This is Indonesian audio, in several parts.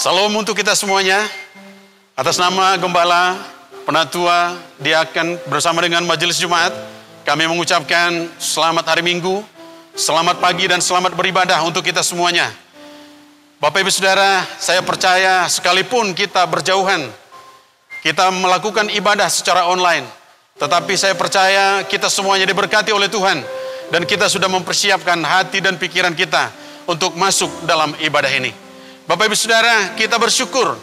Salam untuk kita semuanya. Atas nama Gembala, Penatua, Diaken bersama dengan Majelis Jumat, kami mengucapkan selamat hari Minggu, selamat pagi dan selamat beribadah untuk kita semuanya. Bapak Ibu Saudara, saya percaya sekalipun kita berjauhan, kita melakukan ibadah secara online, tetapi saya percaya kita semuanya diberkati oleh Tuhan dan kita sudah mempersiapkan hati dan pikiran kita untuk masuk dalam ibadah ini. Bapak Ibu Saudara, kita bersyukur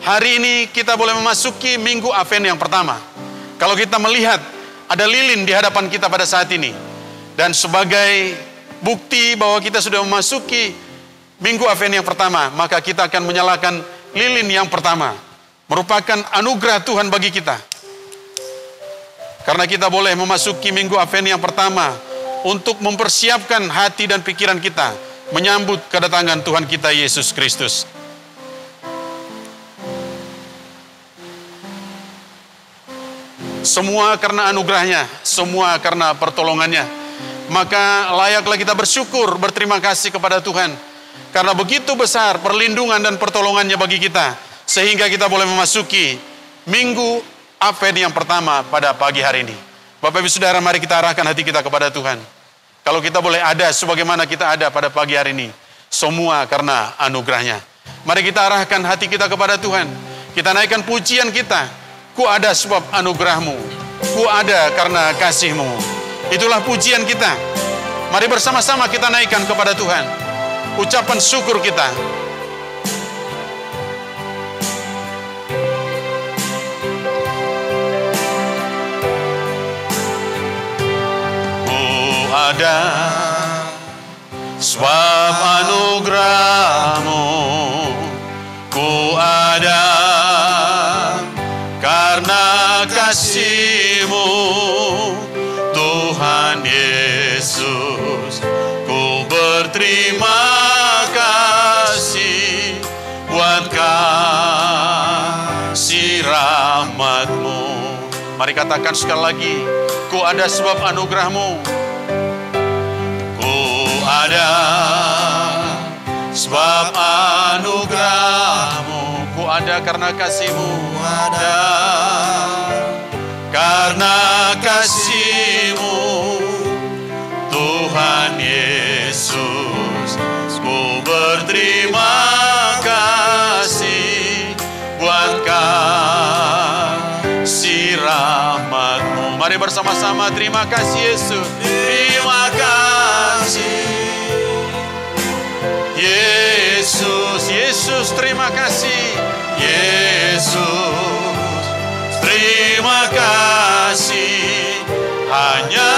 hari ini kita boleh memasuki Minggu Advent yang pertama. Kalau kita melihat ada lilin di hadapan kita pada saat ini, dan sebagai bukti bahwa kita sudah memasuki Minggu Advent yang pertama, maka kita akan menyalakan lilin yang pertama, merupakan anugerah Tuhan bagi kita. Karena kita boleh memasuki Minggu Advent yang pertama untuk mempersiapkan hati dan pikiran kita menyambut kedatangan Tuhan kita Yesus Kristus. Semua karena anugerahnya, semua karena pertolongannya. Maka layaklah kita bersyukur, berterima kasih kepada Tuhan. Karena begitu besar perlindungan dan pertolongannya bagi kita, sehingga kita boleh memasuki Minggu Advent yang pertama pada pagi hari ini. Bapak Ibu Saudara, mari kita arahkan hati kita kepada Tuhan. Kalau kita boleh ada sebagaimana kita ada pada pagi hari ini, semua karena anugerahnya. Mari kita arahkan hati kita kepada Tuhan. Kita naikkan pujian kita. Ku ada sebab anugerahmu, ku ada karena kasihmu. Itulah pujian kita. Mari bersama-sama kita naikkan kepada Tuhan ucapan syukur kita. Ada sebab anugerahmu, ku ada karena kasihmu, Tuhan Yesus. Ku berterima kasih buat kasih rahmatmu. Mari katakan sekali lagi, ku ada sebab anugerahmu. Ada sebab anugerahmu, ku ada karena kasihmu, ada karena kasihmu, Tuhan Yesus. Ku berterima kasih buat kasih rahmatmu. Mari bersama-sama terima kasih Yesus. Terima kasih Yesus, Yesus terima kasih. Yesus terima kasih. Hanya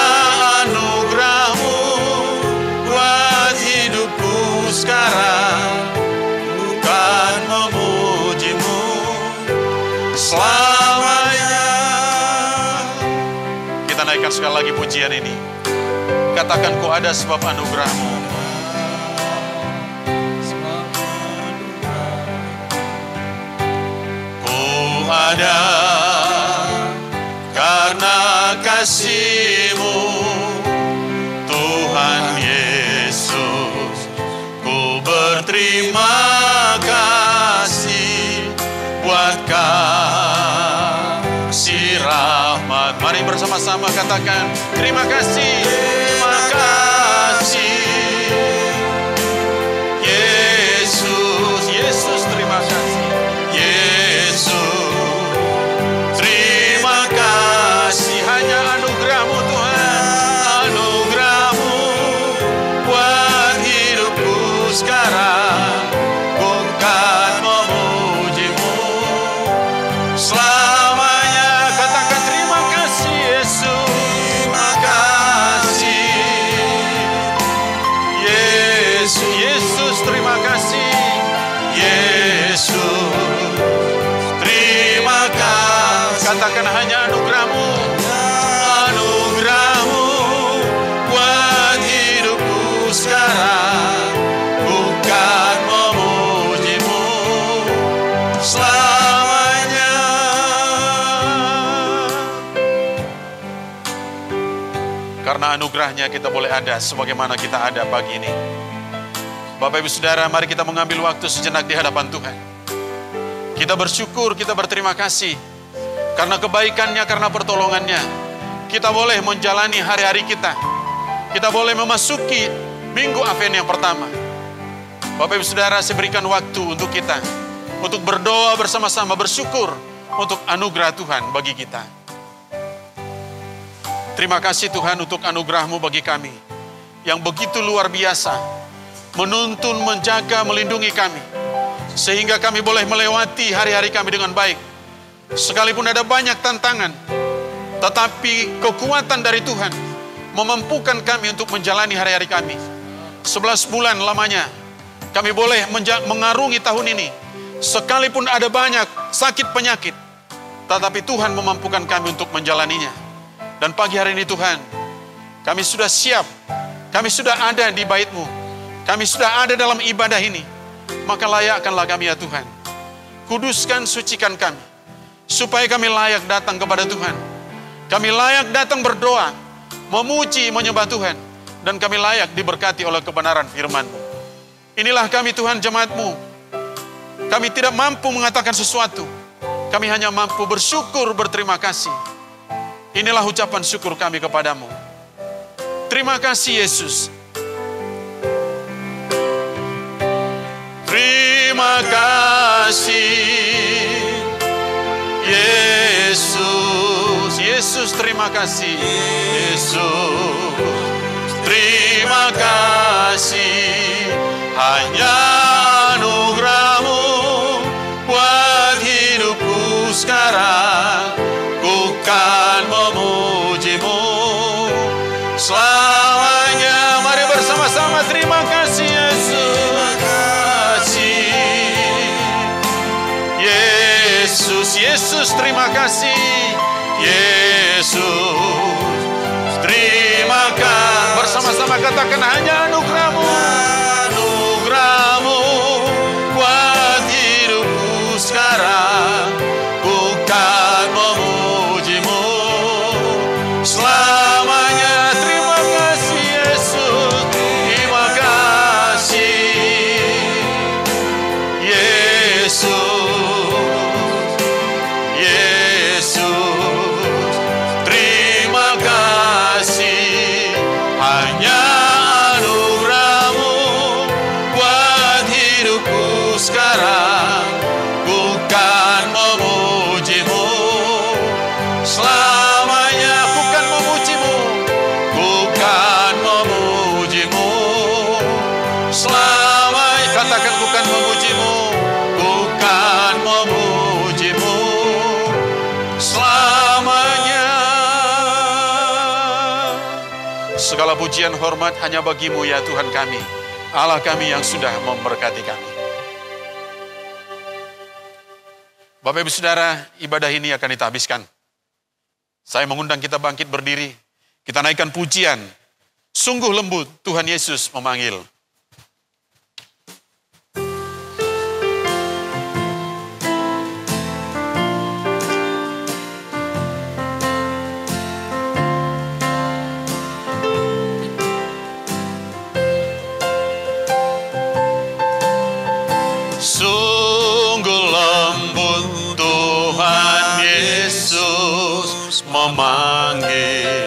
anugerahmu buat hidupku sekarang, bukan memujimu selamanya. Kita naikkan sekali lagi pujian ini. Katakan, ku ada sebab anugerahmu. Ada karena kasihmu, Tuhan Yesus. Ku berterima kasih buat kasih rahmat. Mari bersama-sama katakan terima kasih, terima kasih Yesus, Yesus terima kasih Yesus. Hanya anugerahmu Tuhan, anugerahmu buat hidupku sekarang, bukan memujimu selamanya. Katakan terima kasih Yesus, terima kasih Yesus, Yesus terima kasih Yesus, terima kasih. Katakan hanya anugerahmu, anugerahmu buat hidupku sekarang, bukan memujimu selamanya. Karena anugerahnya kita boleh ada sebagaimana kita ada pagi ini. Bapak Ibu Saudara, mari kita mengambil waktu sejenak di hadapan Tuhan. Kita bersyukur, kita berterima kasih. Karena kebaikannya, karena pertolongannya. Kita boleh menjalani hari-hari kita. Kita boleh memasuki Minggu Advent yang pertama. Bapak Ibu Saudara, saya berikan waktu untuk kita. Untuk berdoa bersama-sama, bersyukur untuk anugerah Tuhan bagi kita. Terima kasih Tuhan untuk anugerah-Mu bagi kami. Yang begitu luar biasa. Menuntun, menjaga, melindungi kami. Sehingga kami boleh melewati hari-hari kami dengan baik. Sekalipun ada banyak tantangan, tetapi kekuatan dari Tuhan memampukan kami untuk menjalani hari-hari kami. 11 bulan lamanya kami boleh mengarungi tahun ini. Sekalipun ada banyak sakit penyakit, tetapi Tuhan memampukan kami untuk menjalaninya. Dan pagi hari ini Tuhan, kami sudah siap, kami sudah ada di bait-Mu, kami sudah ada dalam ibadah ini. Maka layakkanlah kami ya Tuhan. Kuduskan, sucikan kami, supaya kami layak datang kepada Tuhan. Kami layak datang berdoa, memuji, menyembah Tuhan. Dan kami layak diberkati oleh kebenaran firman-Mu. Inilah kami Tuhan, jemaat-Mu. Kami tidak mampu mengatakan sesuatu. Kami hanya mampu bersyukur, berterima kasih. Inilah ucapan syukur kami kepadamu. Terima kasih Yesus. Terima kasih Yesus. Yesus terima kasih. Yesus terima kasih. Hanya anugerah-Mu buat hidupku sekarang. Ku kan memuji-Mu selamanya. Mari bersama-sama terima kasih Yesus. Yesus terima kasih. Yesus terima kasih. Bersama-sama katakan hanya anugerah-Mu. Anugerah-Mu buat hidupku sekarang. Ku kan memuji-Mu selamanya. Terima kasih Yesus. Terima kasih Yesus. Sekarang ku kan memuji-Mu selamanya. Ku kan memuji-Mu, ku kan memuji-Mu selamanya. Katakan ku kan memuji-Mu, ku kan memuji-Mu selamanya. Segala pujian hormat hanya bagi-Mu ya Tuhan kami, Allah kami yang sudah memberkati kami. Bapak Ibu Saudara, ibadah ini akan kita habiskan. Saya mengundang kita bangkit berdiri. Kita naikkan pujian. Sungguh lembut Tuhan Yesus memanggil. Sungguh lembut Tuhan Yesus memanggil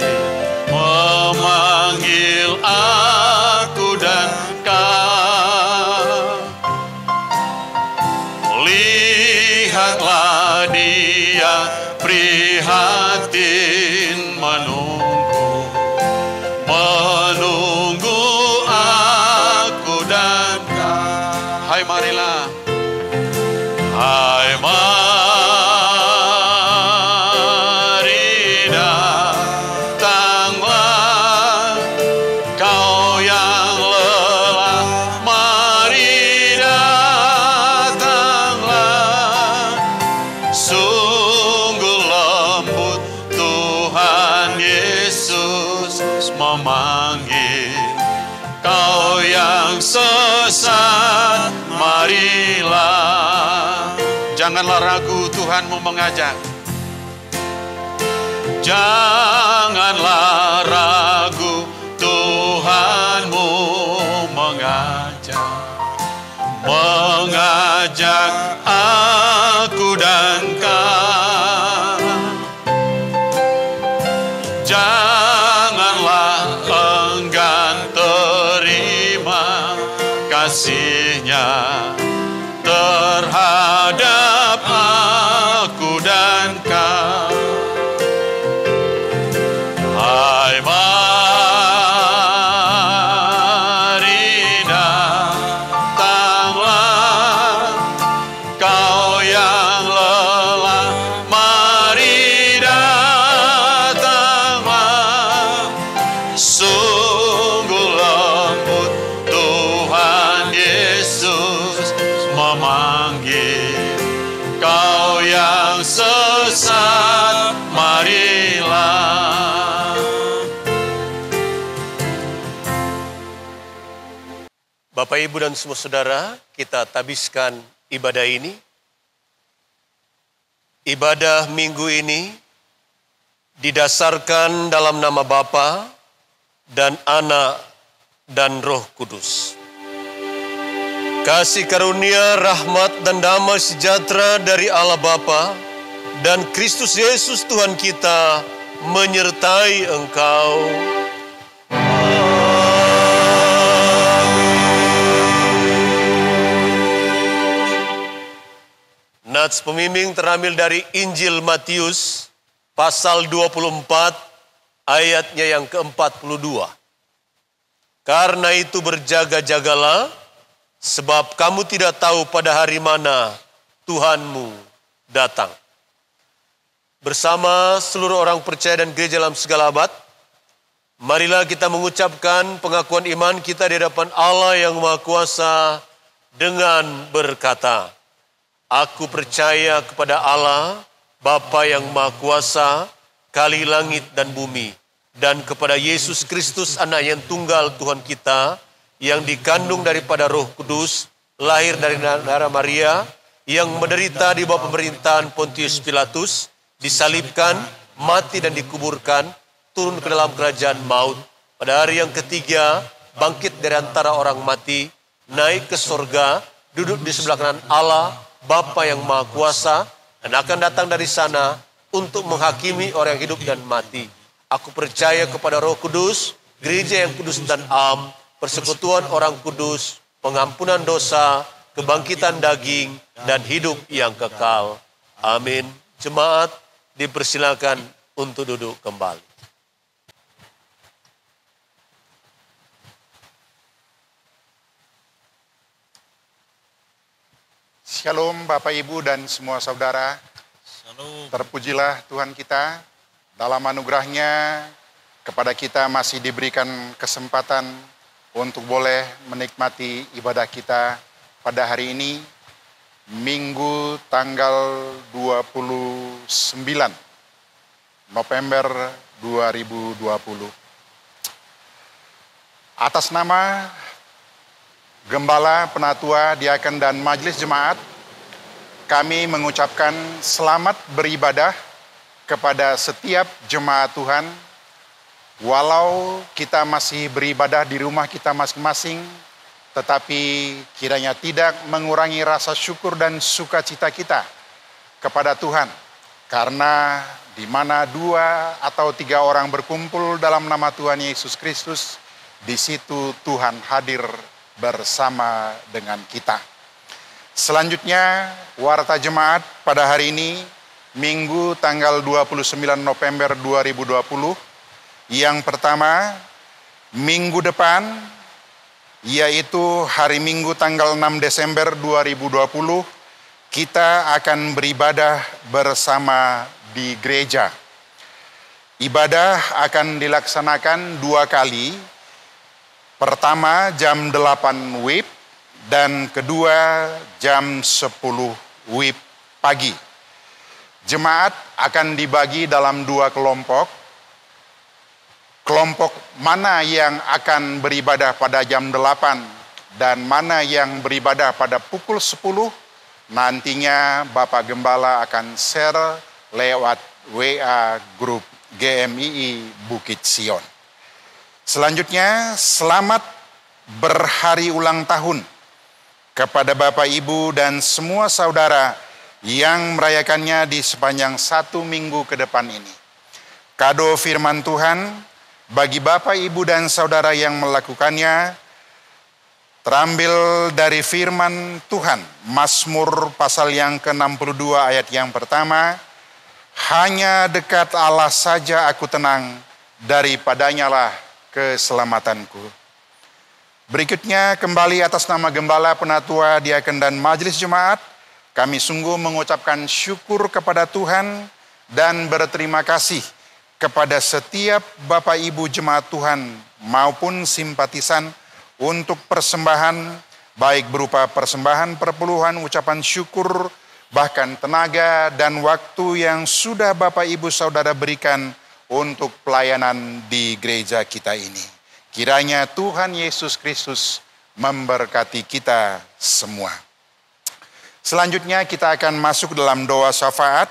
aku dan kau. Lihatlah Dia prihatin menunggu aku dan kau. Hai marilah. Hai mari datanglah kau yang lelah, mari datanglah. Sungguh lembut Tuhan Yesus memanggil kau yang sesat, marilah. Janganlah ragu, Tuhanmu mengajak. Janganlah ragu, Tuhanmu mengajak kasih-Nya terhadap aku dan kau. Hai mari datanglah, kau yang lelah, mari datanglah. Sungguh lembut Tuhan Yesus memanggil, kau yang sesat, marilah. Bapak, Ibu, dan semua saudara, kita tabiskan ibadah ini. Ibadah minggu ini didasarkan dalam nama Bapa dan Anak dan Roh Kudus. Kasih karunia, rahmat, dan damai sejahtera dari Allah Bapa dan Kristus Yesus Tuhan kita menyertai engkau. Nats pembimbing terambil dari Injil Matius pasal 24 ayatnya yang ke-42. Karena itu berjaga-jagalah, sebab kamu tidak tahu pada hari mana Tuhanmu datang. Bersama seluruh orang percaya dan gereja dalam segala abad, marilah kita mengucapkan pengakuan iman kita di hadapan Allah yang Maha Kuasa dengan berkata, Aku percaya kepada Allah, Bapa yang Maha Kuasa, Kali langit dan bumi, dan kepada Yesus Kristus, Anak yang tunggal Tuhan kita, yang dikandung daripada Roh Kudus, lahir dari darah Maria, yang menderita di bawah pemerintahan Pontius Pilatus, disalibkan, mati dan dikuburkan, turun ke dalam kerajaan maut. Pada hari yang ketiga, bangkit dari antara orang mati, naik ke sorga, duduk di sebelah kanan Allah, Bapa yang Maha Kuasa, dan akan datang dari sana untuk menghakimi orang yang hidup dan mati. Aku percaya kepada Roh Kudus, gereja yang kudus dan am, persekutuan orang kudus, pengampunan dosa, kebangkitan daging, dan hidup yang kekal. Amin. Jemaat dipersilakan untuk duduk kembali. Shalom Bapak Ibu dan semua saudara. Shalom. Terpujilah Tuhan kita, dalam anugerahnya kepada kita masih diberikan kesempatan untuk boleh menikmati ibadah kita pada hari ini, Minggu tanggal 29 November 2020. Atas nama Gembala, Penatua, Diaken, dan Majelis Jemaat, kami mengucapkan selamat beribadah kepada setiap jemaat Tuhan. Walau kita masih beribadah di rumah kita masing-masing, tetapi kiranya tidak mengurangi rasa syukur dan sukacita kita kepada Tuhan. Karena di mana 2 atau 3 orang berkumpul dalam nama Tuhan Yesus Kristus, di situ Tuhan hadir bersama dengan kita. Selanjutnya, warta jemaat pada hari ini, Minggu tanggal 29 November 2020. Yang pertama, minggu depan, yaitu hari Minggu tanggal 6 Desember 2020, kita akan beribadah bersama di gereja. Ibadah akan dilaksanakan 2 kali. Pertama jam 8 WIB dan kedua jam 10 WIB pagi. Jemaat akan dibagi dalam 2 kelompok. Kelompok mana yang akan beribadah pada jam 8 dan mana yang beribadah pada pukul 10, nantinya Bapak Gembala akan share lewat WA grup GMII Bukit Sion. Selanjutnya, selamat berhari ulang tahun kepada Bapak, Ibu, dan semua saudara yang merayakannya di sepanjang 1 minggu ke depan ini. Kado firman Tuhan bagi Bapak, Ibu, dan saudara yang melakukannya terambil dari firman Tuhan, Mazmur pasal yang ke-62 ayat yang pertama, hanya dekat Allah saja aku tenang, daripadanya lah keselamatanku. Berikutnya kembali atas nama Gembala, Penatua, Diaken dan Majelis Jemaat, kami sungguh mengucapkan syukur kepada Tuhan dan berterima kasih kepada setiap Bapak Ibu Jemaat Tuhan maupun simpatisan untuk persembahan, baik berupa persembahan perpuluhan, ucapan syukur, bahkan tenaga dan waktu yang sudah Bapak Ibu Saudara berikan untuk pelayanan di gereja kita ini. Kiranya Tuhan Yesus Kristus memberkati kita semua. Selanjutnya kita akan masuk dalam doa syafaat.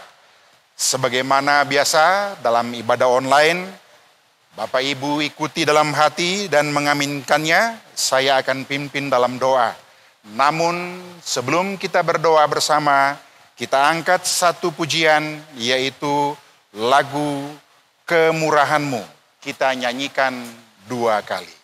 Sebagaimana biasa dalam ibadah online, Bapak Ibu ikuti dalam hati dan mengaminkannya, saya akan pimpin dalam doa. Namun sebelum kita berdoa bersama, kita angkat satu pujian, yaitu lagu Kemurahan-Mu. Kita nyanyikan 2 kali.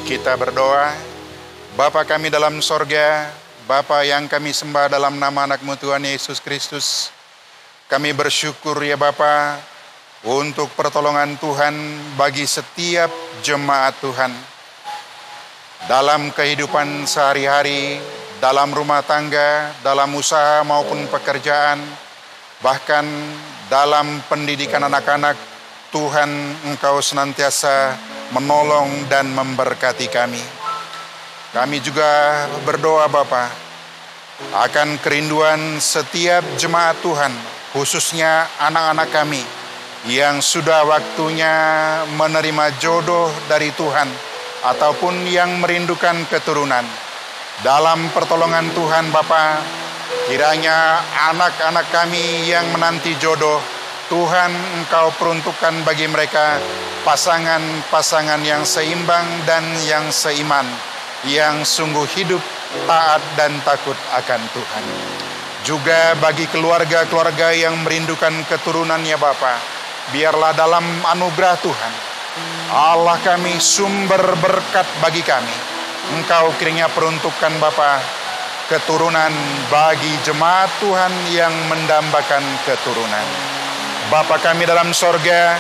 Kita berdoa. Bapa kami dalam sorga, Bapa yang kami sembah dalam nama anak-Mu Tuhan Yesus Kristus, kami bersyukur ya Bapa untuk pertolongan Tuhan bagi setiap jemaat Tuhan. Dalam kehidupan sehari-hari, dalam rumah tangga, dalam usaha maupun pekerjaan, bahkan dalam pendidikan anak-anak, Tuhan Engkau senantiasa menolong dan memberkati kami. Kami juga berdoa Bapa akan kerinduan setiap jemaat Tuhan, khususnya anak-anak kami yang sudah waktunya menerima jodoh dari Tuhan ataupun yang merindukan keturunan. Dalam pertolongan Tuhan Bapa, kiranya anak-anak kami yang menanti jodoh, Tuhan Engkau peruntukkan bagi mereka pasangan-pasangan yang seimbang dan yang seiman, yang sungguh hidup, taat dan takut akan Tuhan. Juga bagi keluarga-keluarga yang merindukan keturunan ya Bapa, biarlah dalam anugerah Tuhan, Allah kami sumber berkat bagi kami. Engkau kiranya peruntukkan Bapa keturunan bagi jemaat Tuhan yang mendambakan keturunan. Bapa kami dalam sorga,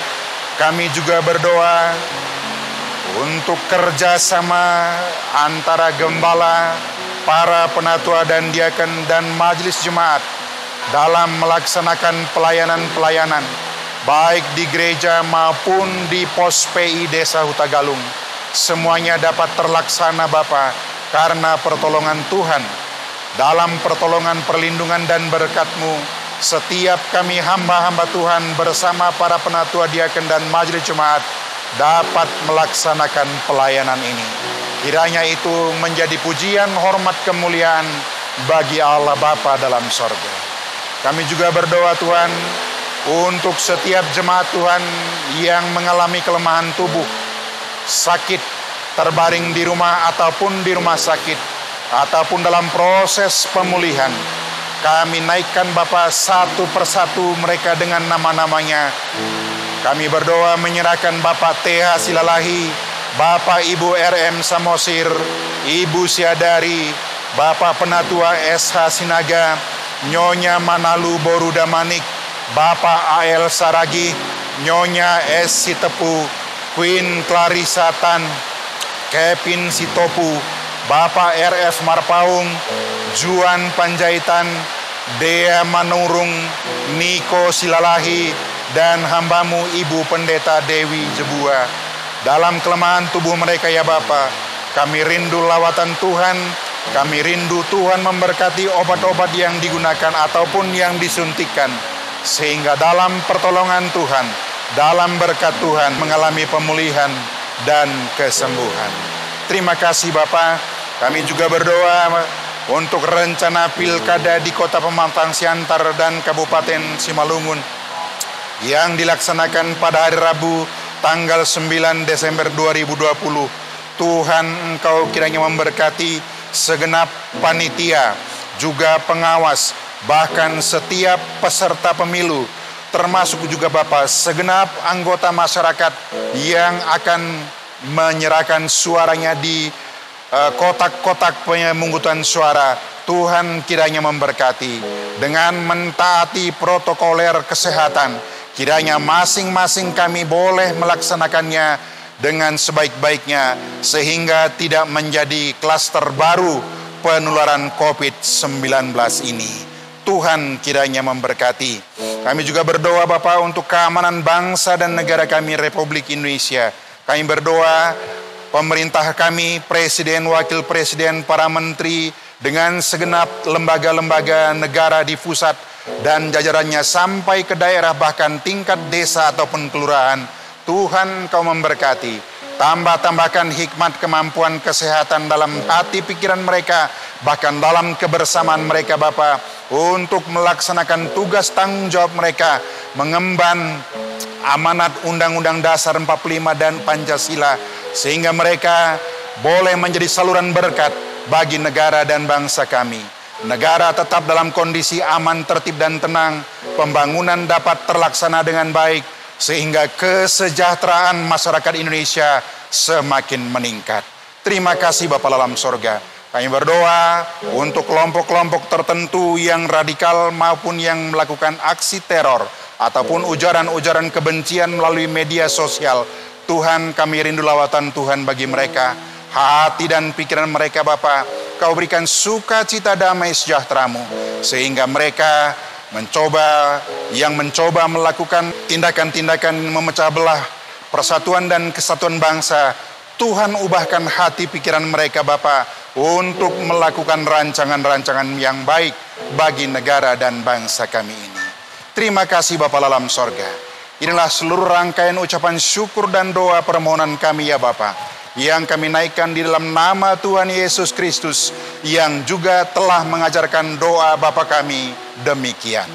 kami juga berdoa untuk kerjasama antara gembala, para penatua dan diaken dan majelis jemaat dalam melaksanakan pelayanan-pelayanan baik di gereja maupun di pos PI Desa Hutagalung. Semuanya dapat terlaksana Bapa karena pertolongan Tuhan. Dalam pertolongan, perlindungan dan berkat-Mu, setiap kami hamba-hamba Tuhan bersama para penatua diaken dan majelis jemaat dapat melaksanakan pelayanan ini. Kiranya itu menjadi pujian, hormat, kemuliaan bagi Allah Bapa dalam sorga. Kami juga berdoa Tuhan untuk setiap jemaat Tuhan yang mengalami kelemahan tubuh, sakit, terbaring di rumah ataupun di rumah sakit, ataupun dalam proses pemulihan. Kami naikkan Bapa satu persatu mereka dengan nama-namanya. Kami berdoa menyerahkan Bapak TH Silalahi, Bapak Ibu RM Samosir, Ibu Siadari, Bapak Penatua SH Sinaga, Nyonya Manalu Boruda Manik, Bapak AL Saragi, Nyonya S Sitepu, Queen Clarissa Tan, Kevin Sitopu, Bapak RF Marpaung, Juan Panjaitan, Dea Manurung, Niko Silalahi, dan hambamu Ibu Pendeta Dewi Jebua. Dalam kelemahan tubuh mereka ya Bapa, kami rindu lawatan Tuhan, kami rindu Tuhan memberkati obat-obat yang digunakan ataupun yang disuntikan, sehingga dalam pertolongan Tuhan, dalam berkat Tuhan mengalami pemulihan dan kesembuhan. Terima kasih Bapa. Kami juga berdoa untuk rencana pilkada di Kota Pematang Siantar dan Kabupaten Simalungun yang dilaksanakan pada hari Rabu tanggal 9 Desember 2020. Tuhan Engkau kiranya memberkati segenap panitia, juga pengawas, bahkan setiap peserta pemilu, termasuk juga Bapak segenap anggota masyarakat yang akan menyerahkan suaranya di kotak-kotak pemungutan suara. Tuhan kiranya memberkati dengan mentaati protokoler kesehatan. Kiranya masing-masing kami boleh melaksanakannya dengan sebaik-baiknya sehingga tidak menjadi klaster baru penularan COVID-19 ini. Tuhan kiranya memberkati. Kami juga berdoa Bapak untuk keamanan bangsa dan negara kami Republik Indonesia. Kami berdoa pemerintah kami, Presiden, Wakil Presiden, para menteri, dengan segenap lembaga-lembaga negara di pusat dan jajarannya sampai ke daerah bahkan tingkat desa ataupun kelurahan. Tuhan Kau memberkati. Tambahkan hikmat, kemampuan, kesehatan dalam hati pikiran mereka, bahkan dalam kebersamaan mereka Bapa, untuk melaksanakan tugas tanggung jawab mereka, mengemban amanat Undang-Undang Dasar 45 dan Pancasila, sehingga mereka boleh menjadi saluran berkat bagi negara dan bangsa kami. Negara tetap dalam kondisi aman, tertib dan tenang, pembangunan dapat terlaksana dengan baik, sehingga kesejahteraan masyarakat Indonesia semakin meningkat. Terima kasih Bapa dalam sorga. Kami berdoa untuk kelompok-kelompok tertentu yang radikal maupun yang melakukan aksi teror ataupun ujaran-ujaran kebencian melalui media sosial. Tuhan, kami rindu lawatan Tuhan bagi mereka. Hati dan pikiran mereka Bapa, Kau berikan sukacita, damai, sejahtera-Mu, sehingga mereka mencoba melakukan tindakan-tindakan memecah belah persatuan dan kesatuan bangsa. Tuhan, ubahkan hati pikiran mereka Bapa untuk melakukan rancangan-rancangan yang baik bagi negara dan bangsa kami ini. Terima kasih Bapa dalam sorga. Inilah seluruh rangkaian ucapan syukur dan doa permohonan kami ya Bapa, yang kami naikkan di dalam nama Tuhan Yesus Kristus, yang juga telah mengajarkan doa Bapa kami demikian.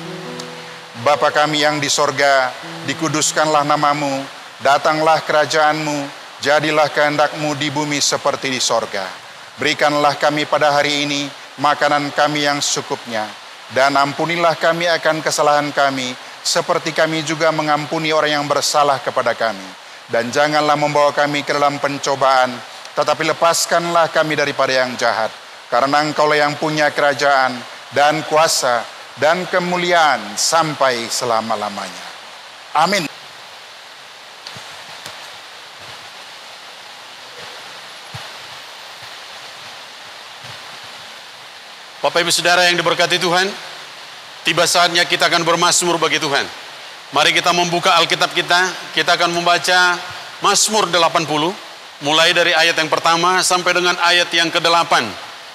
Bapa kami yang di sorga, dikuduskanlah namamu, datanglah kerajaan-Mu, jadilah kehendak-Mu di bumi seperti di sorga. Berikanlah kami pada hari ini makanan kami yang secukupnya, dan ampunilah kami akan kesalahan kami, seperti kami juga mengampuni orang yang bersalah kepada kami. Dan janganlah membawa kami ke dalam pencobaan, tetapi lepaskanlah kami daripada yang jahat. Karena Engkaulah yang punya kerajaan dan kuasa dan kemuliaan sampai selama-lamanya. Amin. Bapak Ibu Saudara yang diberkati Tuhan, tiba saatnya kita akan bermazmur bagi Tuhan. Mari kita membuka Alkitab kita akan membaca Mazmur 80, mulai dari ayat yang pertama sampai dengan ayat yang ke-8.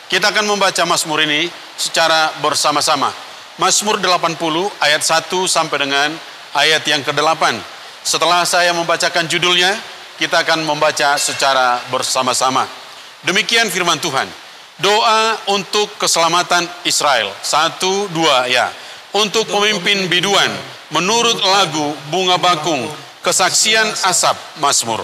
Kita akan membaca Mazmur ini secara bersama-sama. Mazmur 80 ayat 1 sampai dengan ayat yang ke-8. Setelah saya membacakan judulnya, kita akan membaca secara bersama-sama. Demikian firman Tuhan. Doa untuk keselamatan Israel. 1, 2, ya. Untuk pemimpin biduan, menurut lagu bunga bakung, kesaksian asap Mazmur.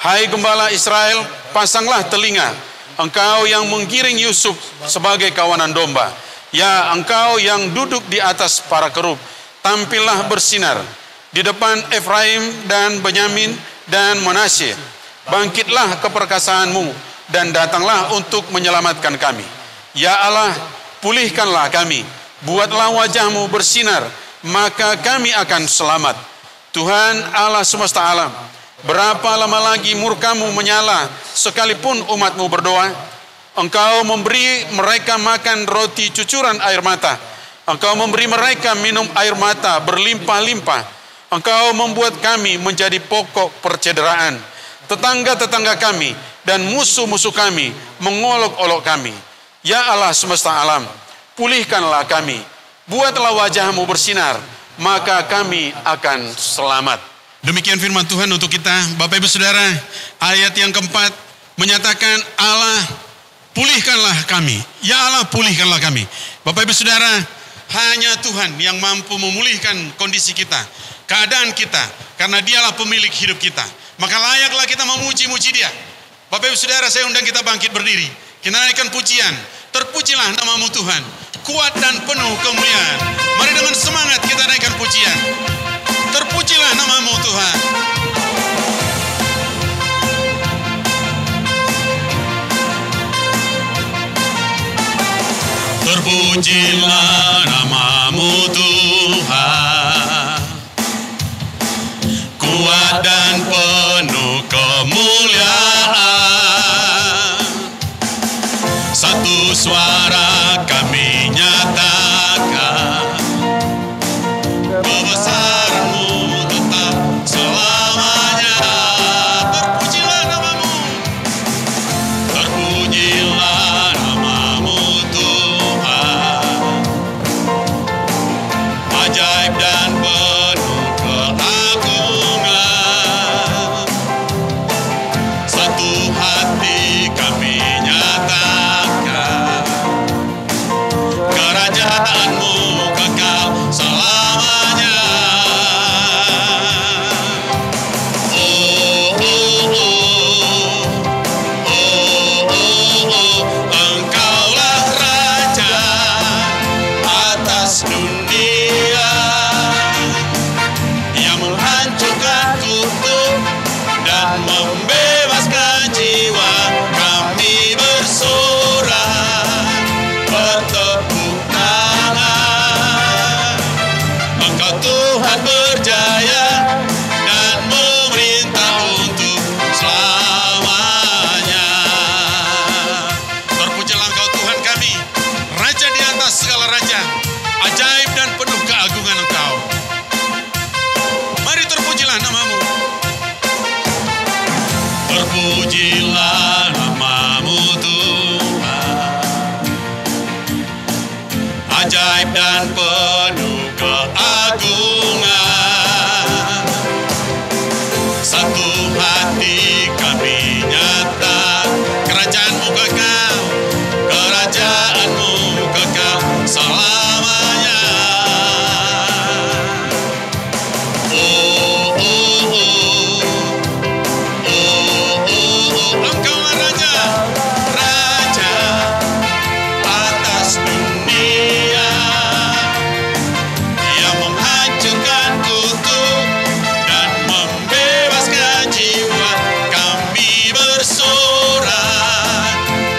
Hai gembala Israel, pasanglah telinga, engkau yang menggiring Yusuf sebagai kawanan domba. Ya, engkau yang duduk di atas para kerub, tampillah bersinar di depan Efraim dan Benyamin dan Manasye. Bangkitlah keperkasaanmu dan datanglah untuk menyelamatkan kami. Ya Allah, pulihkanlah kami, buatlah wajahmu bersinar, maka kami akan selamat. Tuhan Allah semesta alam, berapa lama lagi murkamu menyala sekalipun umatmu berdoa? Engkau memberi mereka makan roti cucuran air mata. Engkau memberi mereka minum air mata berlimpah-limpah. Engkau membuat kami menjadi pokok percederaan. Tetangga-tetangga kami dan musuh-musuh kami mengolok-olok kami. Ya Allah semesta alam, pulihkanlah kami, buatlah wajahmu bersinar, maka kami akan selamat. Demikian firman Tuhan untuk kita, Bapak Ibu Saudara. Ayat yang keempat menyatakan Allah, pulihkanlah kami. Ya Allah, pulihkanlah kami. Bapak Ibu Saudara, hanya Tuhan yang mampu memulihkan kondisi kita, keadaan kita, karena Dialah pemilik hidup kita. Maka layaklah kita memuji-muji Dia. Bapak Ibu Saudara, saya undang kita bangkit berdiri. Kita naikkan pujian. Terpujilah namamu Tuhan, kuat dan penuh kemuliaan. Mari dengan semangat kita naikkan pujian. Terpujilah namamu Tuhan. Terpujilah namamu Tuhan, kuat dan penuh kemuliaan. Satu suara kami nyatakan, kebesaran-Mu tetap selamanya. Terpujilah namamu, terpujilah namamu Tuhan, ajaib dan penuh keagungan. Satu hati kami nyatakan, kerajaan-Mu kekal selamanya. Oh, oh, oh, oh, oh, oh, Engkaulah Raja atas dunia, yang menghancurkan kutub dan membebaskan jiwa. Kami bersorak, bertepuk tangan. Engkau Tuhan berjaya dan memerintah untuk selamanya. Terpujilah Engkau Tuhan kami, Raja di atas segala raja, ajaib dan penuh keagungan Engkau. Mari terpujilah namamu. Terpujilah namamu Tuhan, ajaib dan penuh keagungan. Satu hati kami nyata, kerajaan-Mu kekal, kerajaan-Mu kekal selamanya. Oh, oh, oh, oh, oh, oh, Engkaulah Raja, Raja atas dunia, yang menghancurkan kutub dan membebaskan jiwa. Kami bersorak,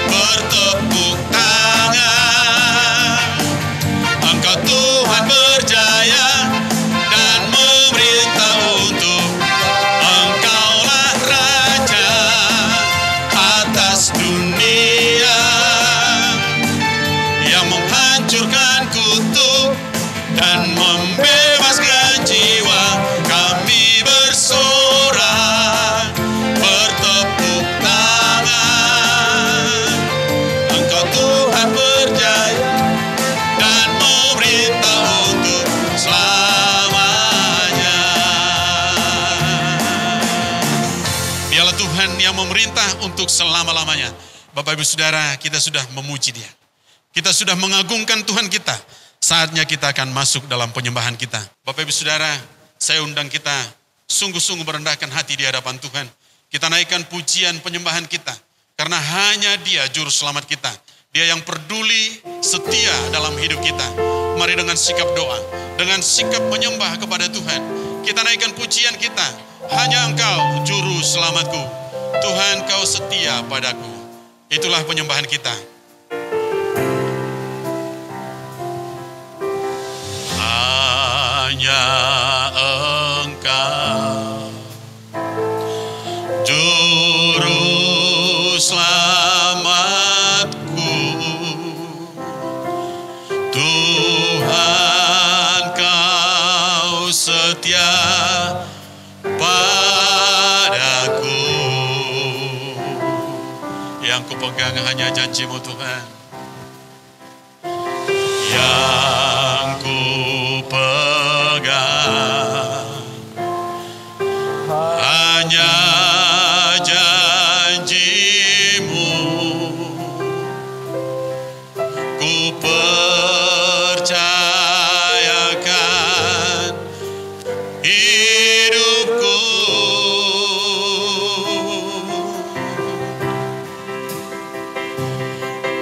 bertepuk menghancurkan kutuk dan membebaskan jiwa. Kami bersorak, bertepuk tangan. Engkau Tuhan berjaya dan memerintah untuk selamanya. Dialah Tuhan yang memerintah untuk selama-lamanya. Bapak Ibu Saudara, kita sudah memuji Dia. Kita sudah mengagungkan Tuhan kita. Saatnya kita akan masuk dalam penyembahan kita. Bapak Ibu Saudara, saya undang kita sungguh-sungguh merendahkan hati di hadapan Tuhan. Kita naikkan pujian penyembahan kita. Karena hanya Dia juru selamat kita. Dia yang peduli, setia dalam hidup kita. Mari dengan sikap doa, dengan sikap menyembah kepada Tuhan, kita naikkan pujian kita. Hanya Engkau juru selamatku. Tuhan, Kau setia padaku. Itulah penyembahan kita. Hanya Engkau juru selamatku. Tuhan, Kau setia padaku. Yang kupegang hanya janji-Mu Tuhan. Yang kupegang hanya janji-Mu. Ku percayakan hidupku.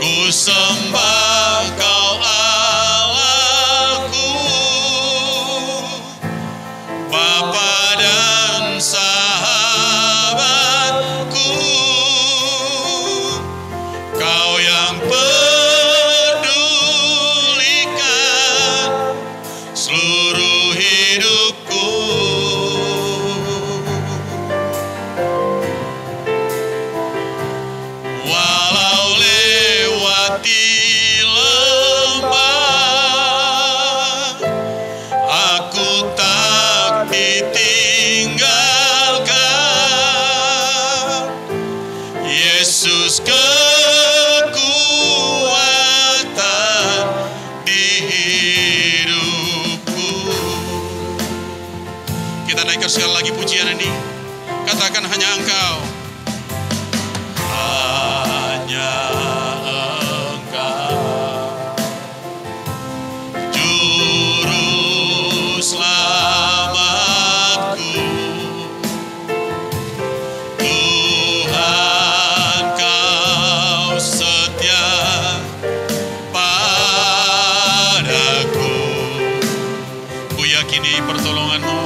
Ku sembah Kau Allahku, Bapa dan sahabatku. Kau yang pedulikan seluruh hidupku. Walau lewati lembah, aku tak ditinggalkan. Yesus kekuatan di hidupku. Kita naikkan sekali lagi pujian ini. Katakan hanya Engkau. Hanya Engkau juru selamatku. Tuhan, Kau setia padaku. Ku yakini pertolongan-Mu.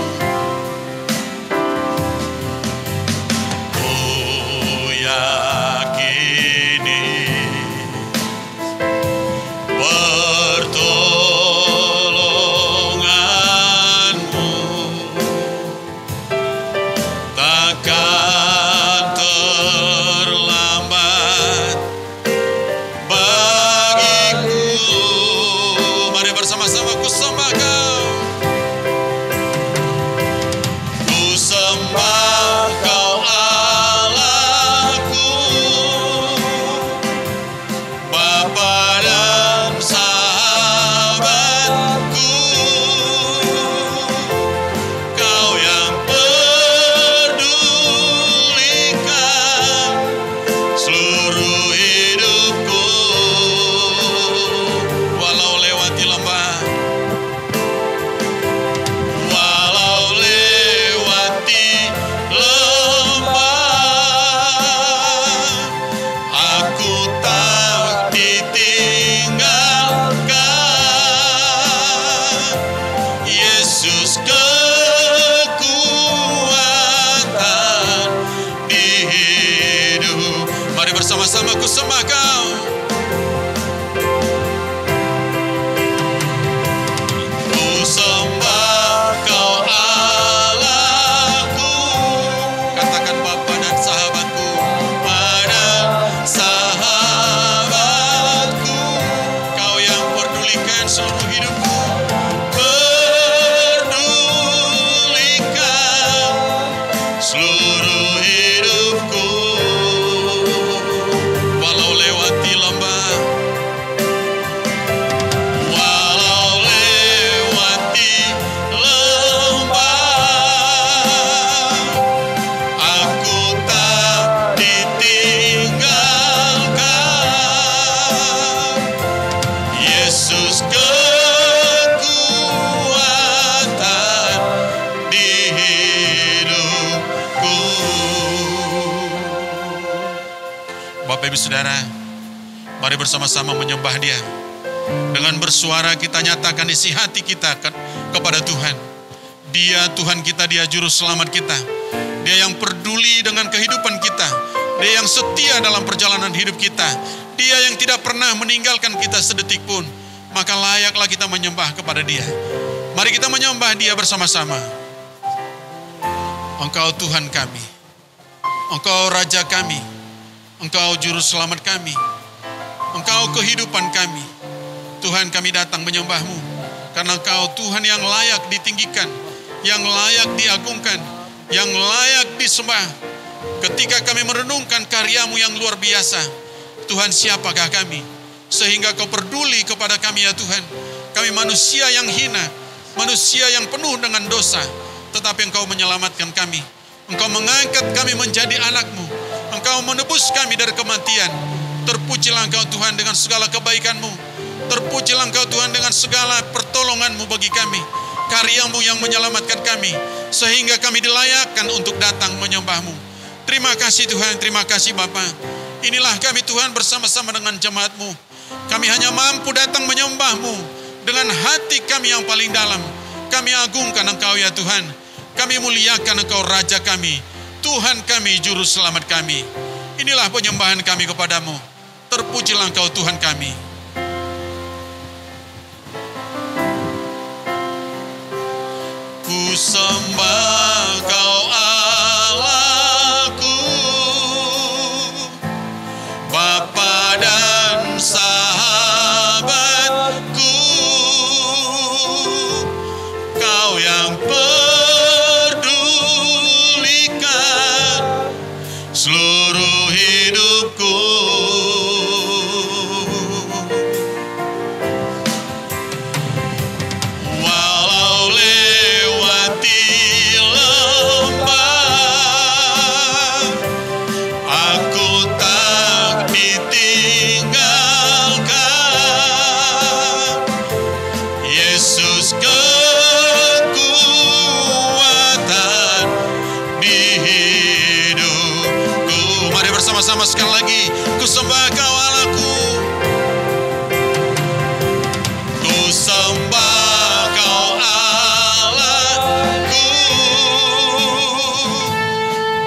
pedulikan seluruh hidupku. Pedulikan seluruh hidupku. Walau lewati lembah, walau lewati lembah, aku tak ditinggalkan. Yesus kekuatan di hidupku. Bapak Ibu Saudara, mari bersama-sama menyembah Dia. Dengan bersuara kita nyatakan isi hati kita kepada Tuhan. Dia Tuhan kita, Dia Juru Selamat kita. Dia yang peduli dengan kehidupan kita. Dia yang setia dalam perjalanan hidup kita. Dia yang tidak pernah meninggalkan kita sedetik pun. Maka layaklah kita menyembah kepada Dia. Mari kita menyembah Dia bersama-sama. Engkau Tuhan kami. Engkau Raja kami. Engkau Juru Selamat kami. Engkau kehidupan kami. Tuhan, kami datang menyembah-Mu. Karena Engkau Tuhan yang layak ditinggikan, yang layak diagungkan, yang layak disembah. Ketika kami merenungkan karya-Mu yang luar biasa, Tuhan, siapakah kami? Sehingga Kau peduli kepada kami ya Tuhan. Kami manusia yang hina, manusia yang penuh dengan dosa. Tetapi Engkau menyelamatkan kami. Engkau mengangkat kami menjadi anak-Mu. Engkau menebus kami dari kematian. Terpujilah Engkau Tuhan dengan segala kebaikan-Mu. Terpujilah Engkau Tuhan dengan segala pertolongan-Mu bagi kami. Karya-Mu yang menyelamatkan kami. Sehingga kami dilayakkan untuk datang menyembah-Mu. Terima kasih Tuhan, terima kasih Bapa. Inilah kami Tuhan bersama-sama dengan jemaat-Mu. Kami hanya mampu datang menyembah-Mu dengan hati kami yang paling dalam. Kami agungkan Engkau ya Tuhan. Kami muliakan Engkau Raja kami, Tuhan kami, Juru Selamat kami. Inilah penyembahan kami kepadamu. Terpujilah Engkau Tuhan kami. Ku sembah Kau Allahku, Bapa dan sahabatku. Kau yang pedulikan seluruh hidupku. Walau lewati lembah, aku tak ditinggalkan. Yesus kekuatan di hidupku. Mari bersama-sama sekali lagi. Ku sembah Kau Allahku. Ku sembah Kau Allahku,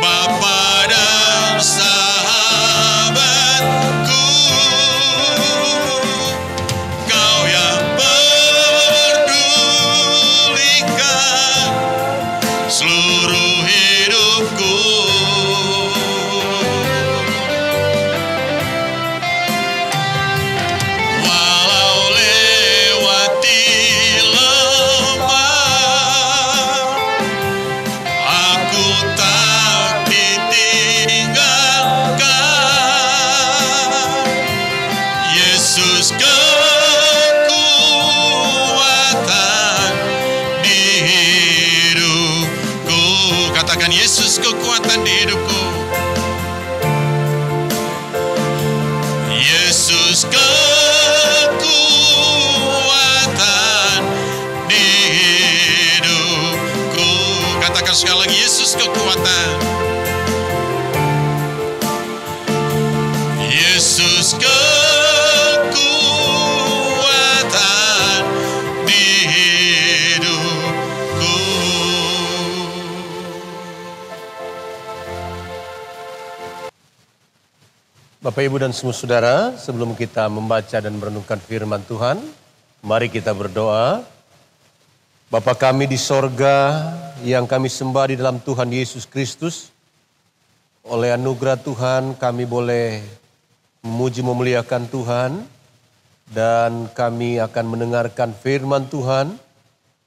Bapa dan sahabatku. Kau yang pedulikan seluruh hidupku. Walau lewati lembah, aku tak ditinggalkan. Yesus kekuatan di hidupku. Katakan, Yesus kekuatan di hidupku. Yesus kekuatan di hidupku. Katakan sekali lagi, Yesus kekuatan. Yesus kekuatan di hidupku. Bapak, Ibu, dan semua saudara, sebelum kita membaca dan merenungkan firman Tuhan, mari kita berdoa. Bapa kami di sorga, yang kami sembah di dalam Tuhan Yesus Kristus, oleh anugerah Tuhan kami boleh memuji memuliakan Tuhan, dan kami akan mendengarkan firman Tuhan.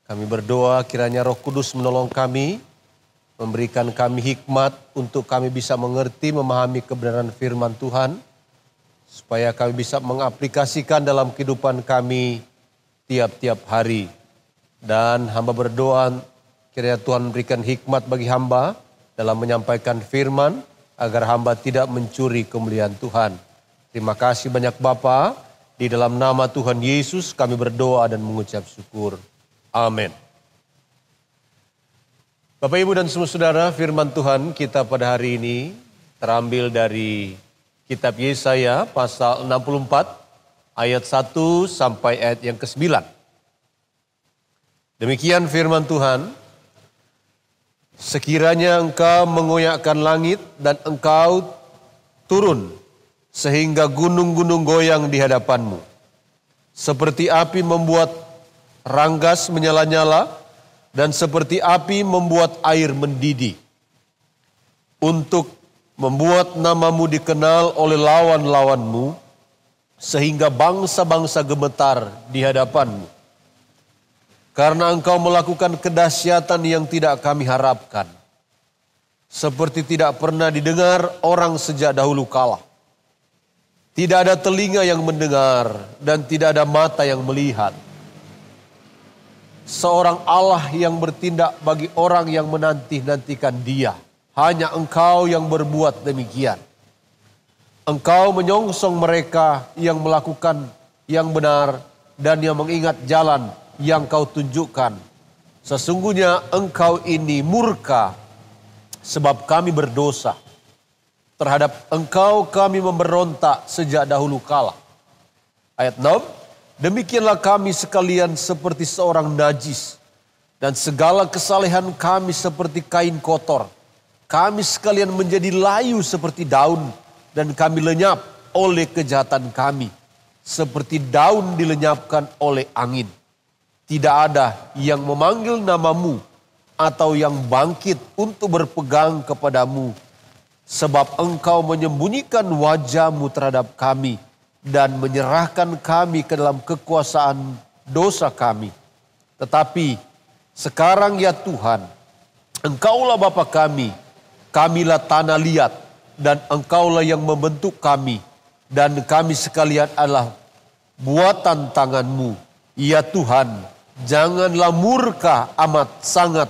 Kami berdoa kiranya Roh Kudus menolong kami, memberikan kami hikmat untuk kami bisa mengerti, memahami kebenaran firman Tuhan, supaya kami bisa mengaplikasikan dalam kehidupan kami tiap-tiap hari. Dan hamba berdoa kiranya Tuhan memberikan hikmat bagi hamba dalam menyampaikan firman, agar hamba tidak mencuri kemuliaan Tuhan. Terima kasih banyak Bapa. Di dalam nama Tuhan Yesus kami berdoa dan mengucap syukur. Amin. Bapak, Ibu, dan semua saudara, firman Tuhan kita pada hari ini terambil dari kitab Yesaya pasal 64 ayat 1 sampai ayat yang ke-9. Demikian firman Tuhan, sekiranya engkau mengoyakkan langit dan engkau turun sehingga gunung-gunung goyang di hadapanmu. Seperti api membuat ranggas menyala-nyala dan seperti api membuat air mendidih. Untuk membuat namamu dikenal oleh lawan-lawanmu sehingga bangsa-bangsa gemetar di hadapanmu. Karena engkau melakukan kedahsyatan yang tidak kami harapkan. Seperti tidak pernah didengar orang sejak dahulu kala. Tidak ada telinga yang mendengar dan tidak ada mata yang melihat. Seorang Allah yang bertindak bagi orang yang menanti-nantikan Dia. Hanya Engkau yang berbuat demikian. Engkau menyongsong mereka yang melakukan yang benar dan yang mengingat jalan yang Kau tunjukkan. Sesungguhnya Engkau ini murka sebab kami berdosa. Terhadap Engkau kami memberontak sejak dahulu kala. Ayat 6, demikianlah kami sekalian seperti seorang najis, dan segala kesalehan kami seperti kain kotor. Kami sekalian menjadi layu seperti daun, dan kami lenyap oleh kejahatan kami, seperti daun dilenyapkan oleh angin. Tidak ada yang memanggil namamu, atau yang bangkit untuk berpegang kepadamu, sebab Engkau menyembunyikan wajah-Mu terhadap kami dan menyerahkan kami ke dalam kekuasaan dosa kami. Tetapi sekarang ya Tuhan, Engkaulah Bapa kami, kamilah tanah liat, dan Engkaulah yang membentuk kami, dan kami sekalian adalah buatan tangan-Mu. Ya Tuhan, janganlah murka amat sangat,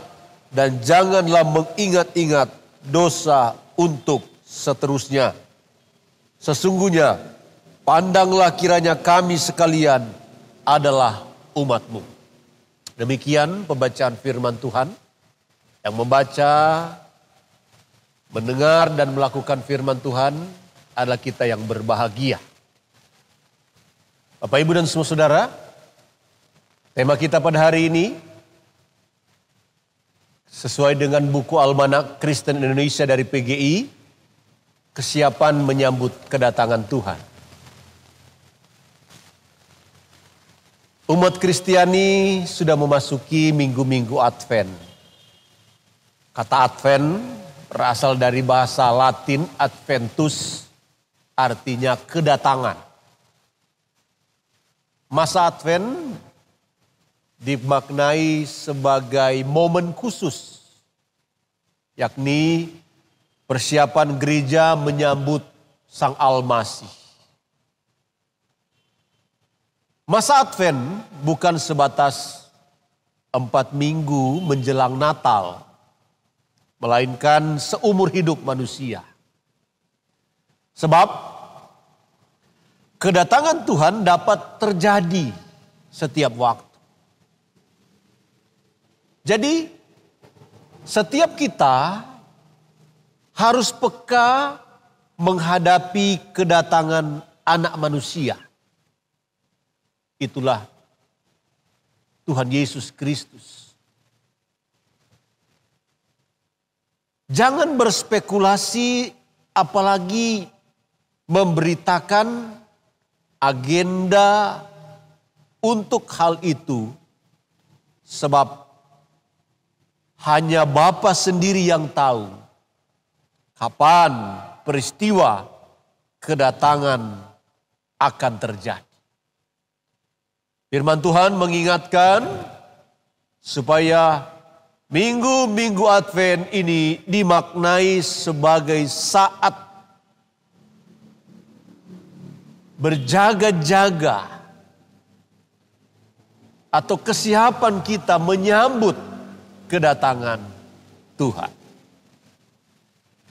dan janganlah mengingat-ingat dosa untuk seterusnya. Sesungguhnya pandanglah kiranya kami sekalian adalah umat-Mu. Demikian pembacaan firman Tuhan. Yang membaca, mendengar dan melakukan firman Tuhan adalah kita yang berbahagia. Bapak, Ibu, dan semua saudara, tema kita pada hari ini sesuai dengan buku Almanak Kristen Indonesia dari PGI, kesiapan menyambut kedatangan Tuhan. Umat Kristiani sudah memasuki minggu-minggu Advent. Kata Advent berasal dari bahasa Latin Adventus, artinya kedatangan. Masa Advent dimaknai sebagai momen khusus, yakni persiapan gereja menyambut Sang Almasih. Masa Advent bukan sebatas 4 minggu menjelang Natal, melainkan seumur hidup manusia. Sebab kedatangan Tuhan dapat terjadi setiap waktu. Jadi setiap kita harus peka menghadapi kedatangan Anak Manusia. Itulah Tuhan Yesus Kristus. Jangan berspekulasi, apalagi memberitakan agenda untuk hal itu, sebab hanya Bapa sendiri yang tahu kapan peristiwa kedatangan akan terjadi. Firman Tuhan mengingatkan supaya minggu-minggu Advent ini dimaknai sebagai saat berjaga-jaga atau kesiapan kita menyambut kedatangan Tuhan.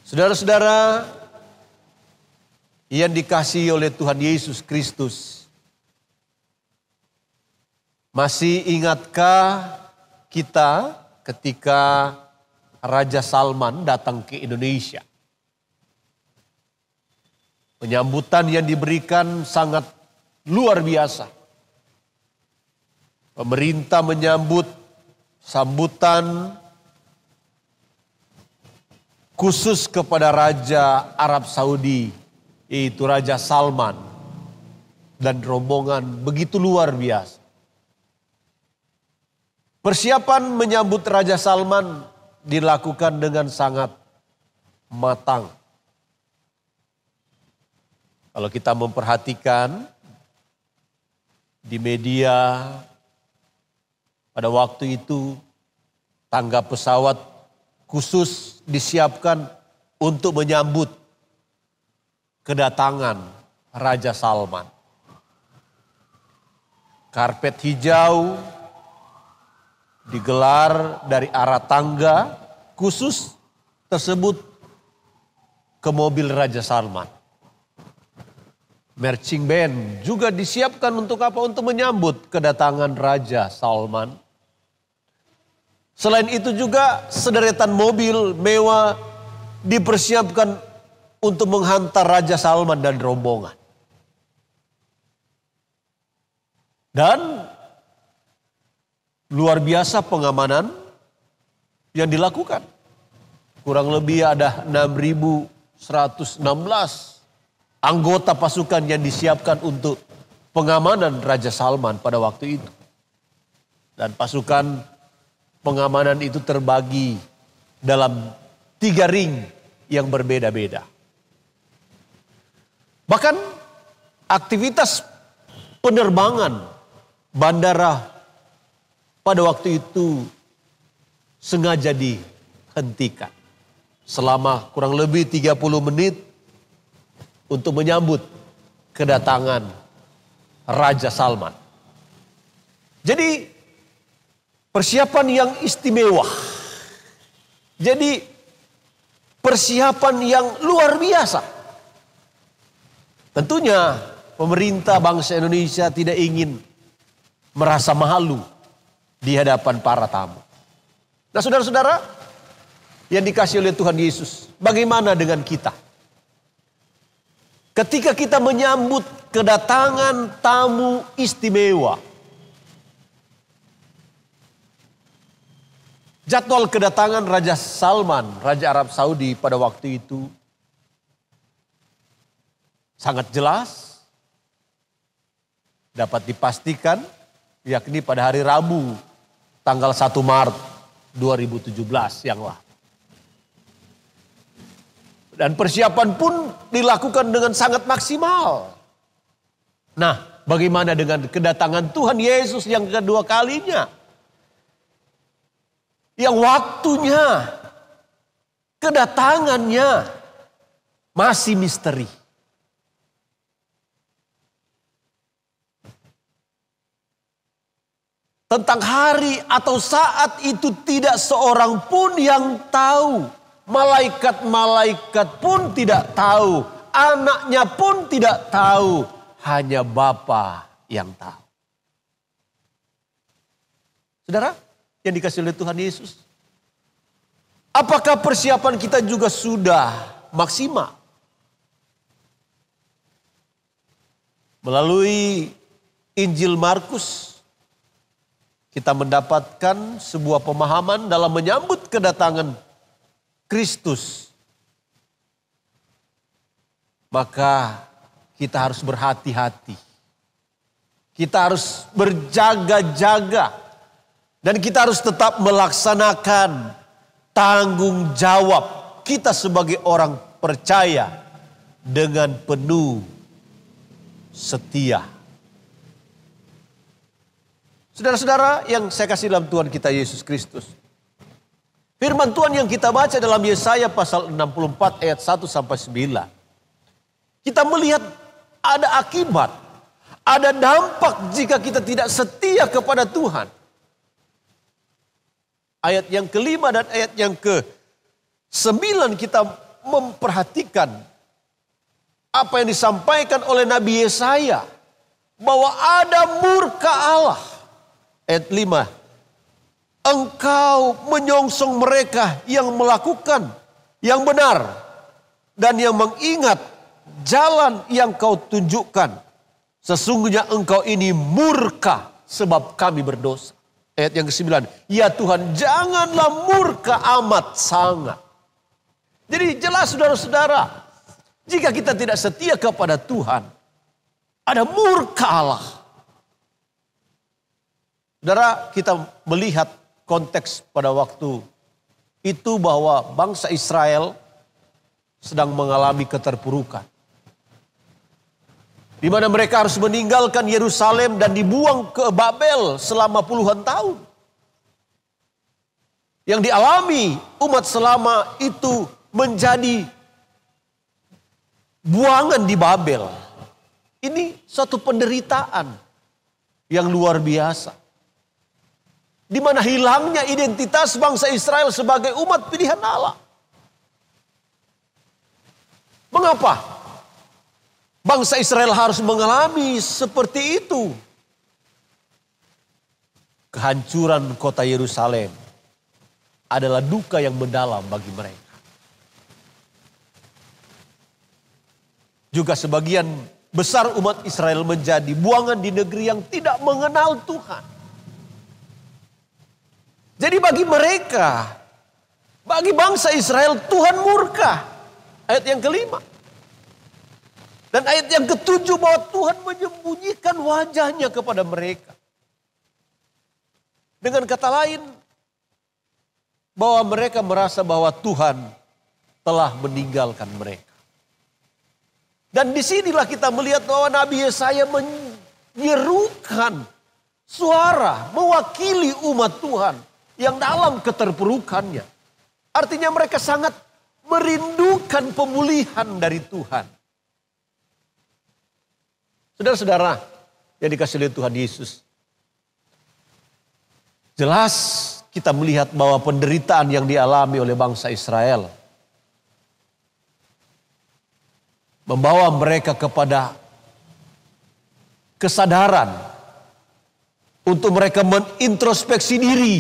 Saudara-saudara yang dikasihi oleh Tuhan Yesus Kristus, masih ingatkah kita ketika Raja Salman datang ke Indonesia? Penyambutan yang diberikan sangat luar biasa. Pemerintah menyambut sambutan khusus kepada Raja Arab Saudi, yaitu Raja Salman, dan rombongan begitu luar biasa. Persiapan menyambut Raja Salman dilakukan dengan sangat matang. Kalau kita memperhatikan di media pada waktu itu, tangga pesawat khusus disiapkan untuk menyambut kedatangan Raja Salman. Karpet hijau digelar dari arah tangga khusus tersebut ke mobil Raja Salman. Marching band juga disiapkan untuk apa? Untuk menyambut kedatangan Raja Salman. Selain itu juga sederetan mobil mewah dipersiapkan untuk menghantar Raja Salman dan rombongan. Dan luar biasa pengamanan yang dilakukan. Kurang lebih ada 6.116 anggota pasukan yang disiapkan untuk pengamanan Raja Salman pada waktu itu. Dan pasukan pengamanan itu terbagi dalam 3 ring yang berbeda-beda. Bahkan aktivitas penerbangan bandara pada waktu itu sengaja dihentikan selama kurang lebih 30 menit untuk menyambut kedatangan Raja Salman. Jadi persiapan yang istimewa. Jadi persiapan yang luar biasa. Tentunya pemerintah bangsa Indonesia tidak ingin merasa malu di hadapan para tamu. Nah, saudara-saudara yang dikasihi oleh Tuhan Yesus, bagaimana dengan kita? Ketika kita menyambut kedatangan tamu istimewa. Jadwal kedatangan Raja Salman, Raja Arab Saudi pada waktu itu sangat jelas. Dapat dipastikan, yakni pada hari Rabu tanggal 1 Maret 2017 yang lalu. Dan persiapan pun dilakukan dengan sangat maksimal. Nah, bagaimana dengan kedatangan Tuhan Yesus yang kedua kalinya? Yang waktunya, kedatangannya masih misteri. Tentang hari atau saat itu tidak seorang pun yang tahu. Malaikat-malaikat pun tidak tahu. Anaknya pun tidak tahu. Hanya Bapa yang tahu. Saudara yang dikasihi oleh Tuhan Yesus. Apakah persiapan kita juga sudah maksimal? Melalui Injil Markus, kita mendapatkan sebuah pemahaman dalam menyambut kedatangan Kristus. Maka kita harus berhati-hati. Kita harus berjaga-jaga. Dan kita harus tetap melaksanakan tanggung jawab kita sebagai orang percaya dengan penuh setia. Saudara-saudara yang saya kasih dalam Tuhan kita Yesus Kristus. Firman Tuhan yang kita baca dalam Yesaya pasal 64 ayat 1 sampai 9. Kita melihat ada akibat, ada dampak jika kita tidak setia kepada Tuhan. Ayat yang kelima dan ayat yang ke-9 kita memperhatikan apa yang disampaikan oleh Nabi Yesaya. Bahwa ada murka Allah. Ayat 5. Engkau menyongsong mereka yang melakukan yang benar. Dan yang mengingat jalan yang kau tunjukkan. Sesungguhnya engkau ini murka sebab kami berdosa. Ayat yang ke-9. Ya Tuhan, janganlah murka amat sangat. Jadi jelas saudara-saudara, jika kita tidak setia kepada Tuhan, ada murka Allah. Saudara, kita melihat konteks pada waktu itu bahwa bangsa Israel sedang mengalami keterpurukan. Di mana mereka harus meninggalkan Yerusalem dan dibuang ke Babel selama puluhan tahun. Yang dialami umat selama itu menjadi buangan di Babel. Ini suatu penderitaan yang luar biasa. Di mana hilangnya identitas bangsa Israel sebagai umat pilihan Allah. Mengapa bangsa Israel harus mengalami seperti itu? Kehancuran kota Yerusalem adalah duka yang mendalam bagi mereka. Juga sebagian besar umat Israel menjadi buangan di negeri yang tidak mengenal Tuhan. Jadi bagi mereka, bagi bangsa Israel, Tuhan murka. Ayat yang kelima. Dan ayat yang ketujuh bahwa Tuhan menyembunyikan wajahnya kepada mereka. Dengan kata lain, bahwa mereka merasa bahwa Tuhan telah meninggalkan mereka. Dan disinilah kita melihat bahwa Nabi Yesaya menyerukan suara mewakili umat Tuhan yang dalam keterpurukannya. Artinya mereka sangat merindukan pemulihan dari Tuhan. Saudara-saudara yang dikasihi oleh Tuhan Yesus. Jelas kita melihat bahwa penderitaan yang dialami oleh bangsa Israel membawa mereka kepada kesadaran untuk mereka menintrospeksi diri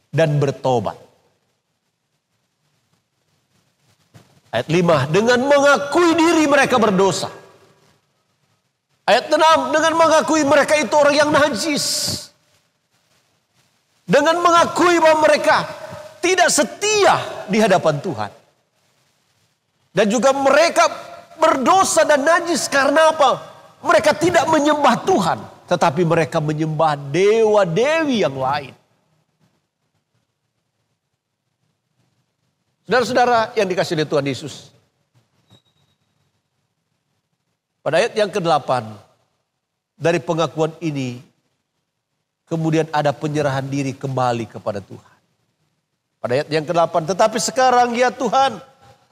dan bertobat. Ayat 5, dengan mengakui diri mereka berdosa. Ayat 6, dengan mengakui mereka itu orang yang najis. Dengan mengakui bahwa mereka tidak setia di hadapan Tuhan. Dan juga mereka berdosa dan najis karena apa? Mereka tidak menyembah Tuhan. Tetapi mereka menyembah dewa-dewi yang lain. Saudara-saudara yang dikasihi oleh Tuhan Yesus. Pada ayat yang ke-8. Dari pengakuan ini. Kemudian ada penyerahan diri kembali kepada Tuhan. Pada ayat yang ke-8. Tetapi sekarang ya Tuhan.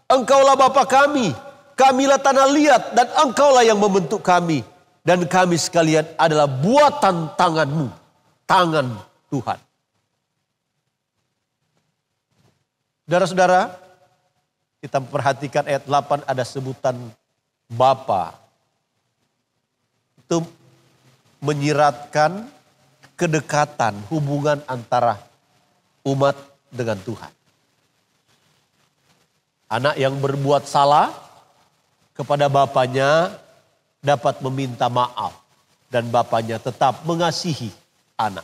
Engkaulah Bapa kami. Kamilah tanah liat dan engkaulah yang membentuk kami. Dan kami sekalian adalah buatan tangan-Mu. Tangan Tuhan. Saudara-saudara, kita perhatikan ayat 8 ada sebutan Bapa. Itu menyiratkan kedekatan, hubungan antara umat dengan Tuhan. Anak yang berbuat salah kepada bapaknya dapat meminta maaf. Dan bapaknya tetap mengasihi anak.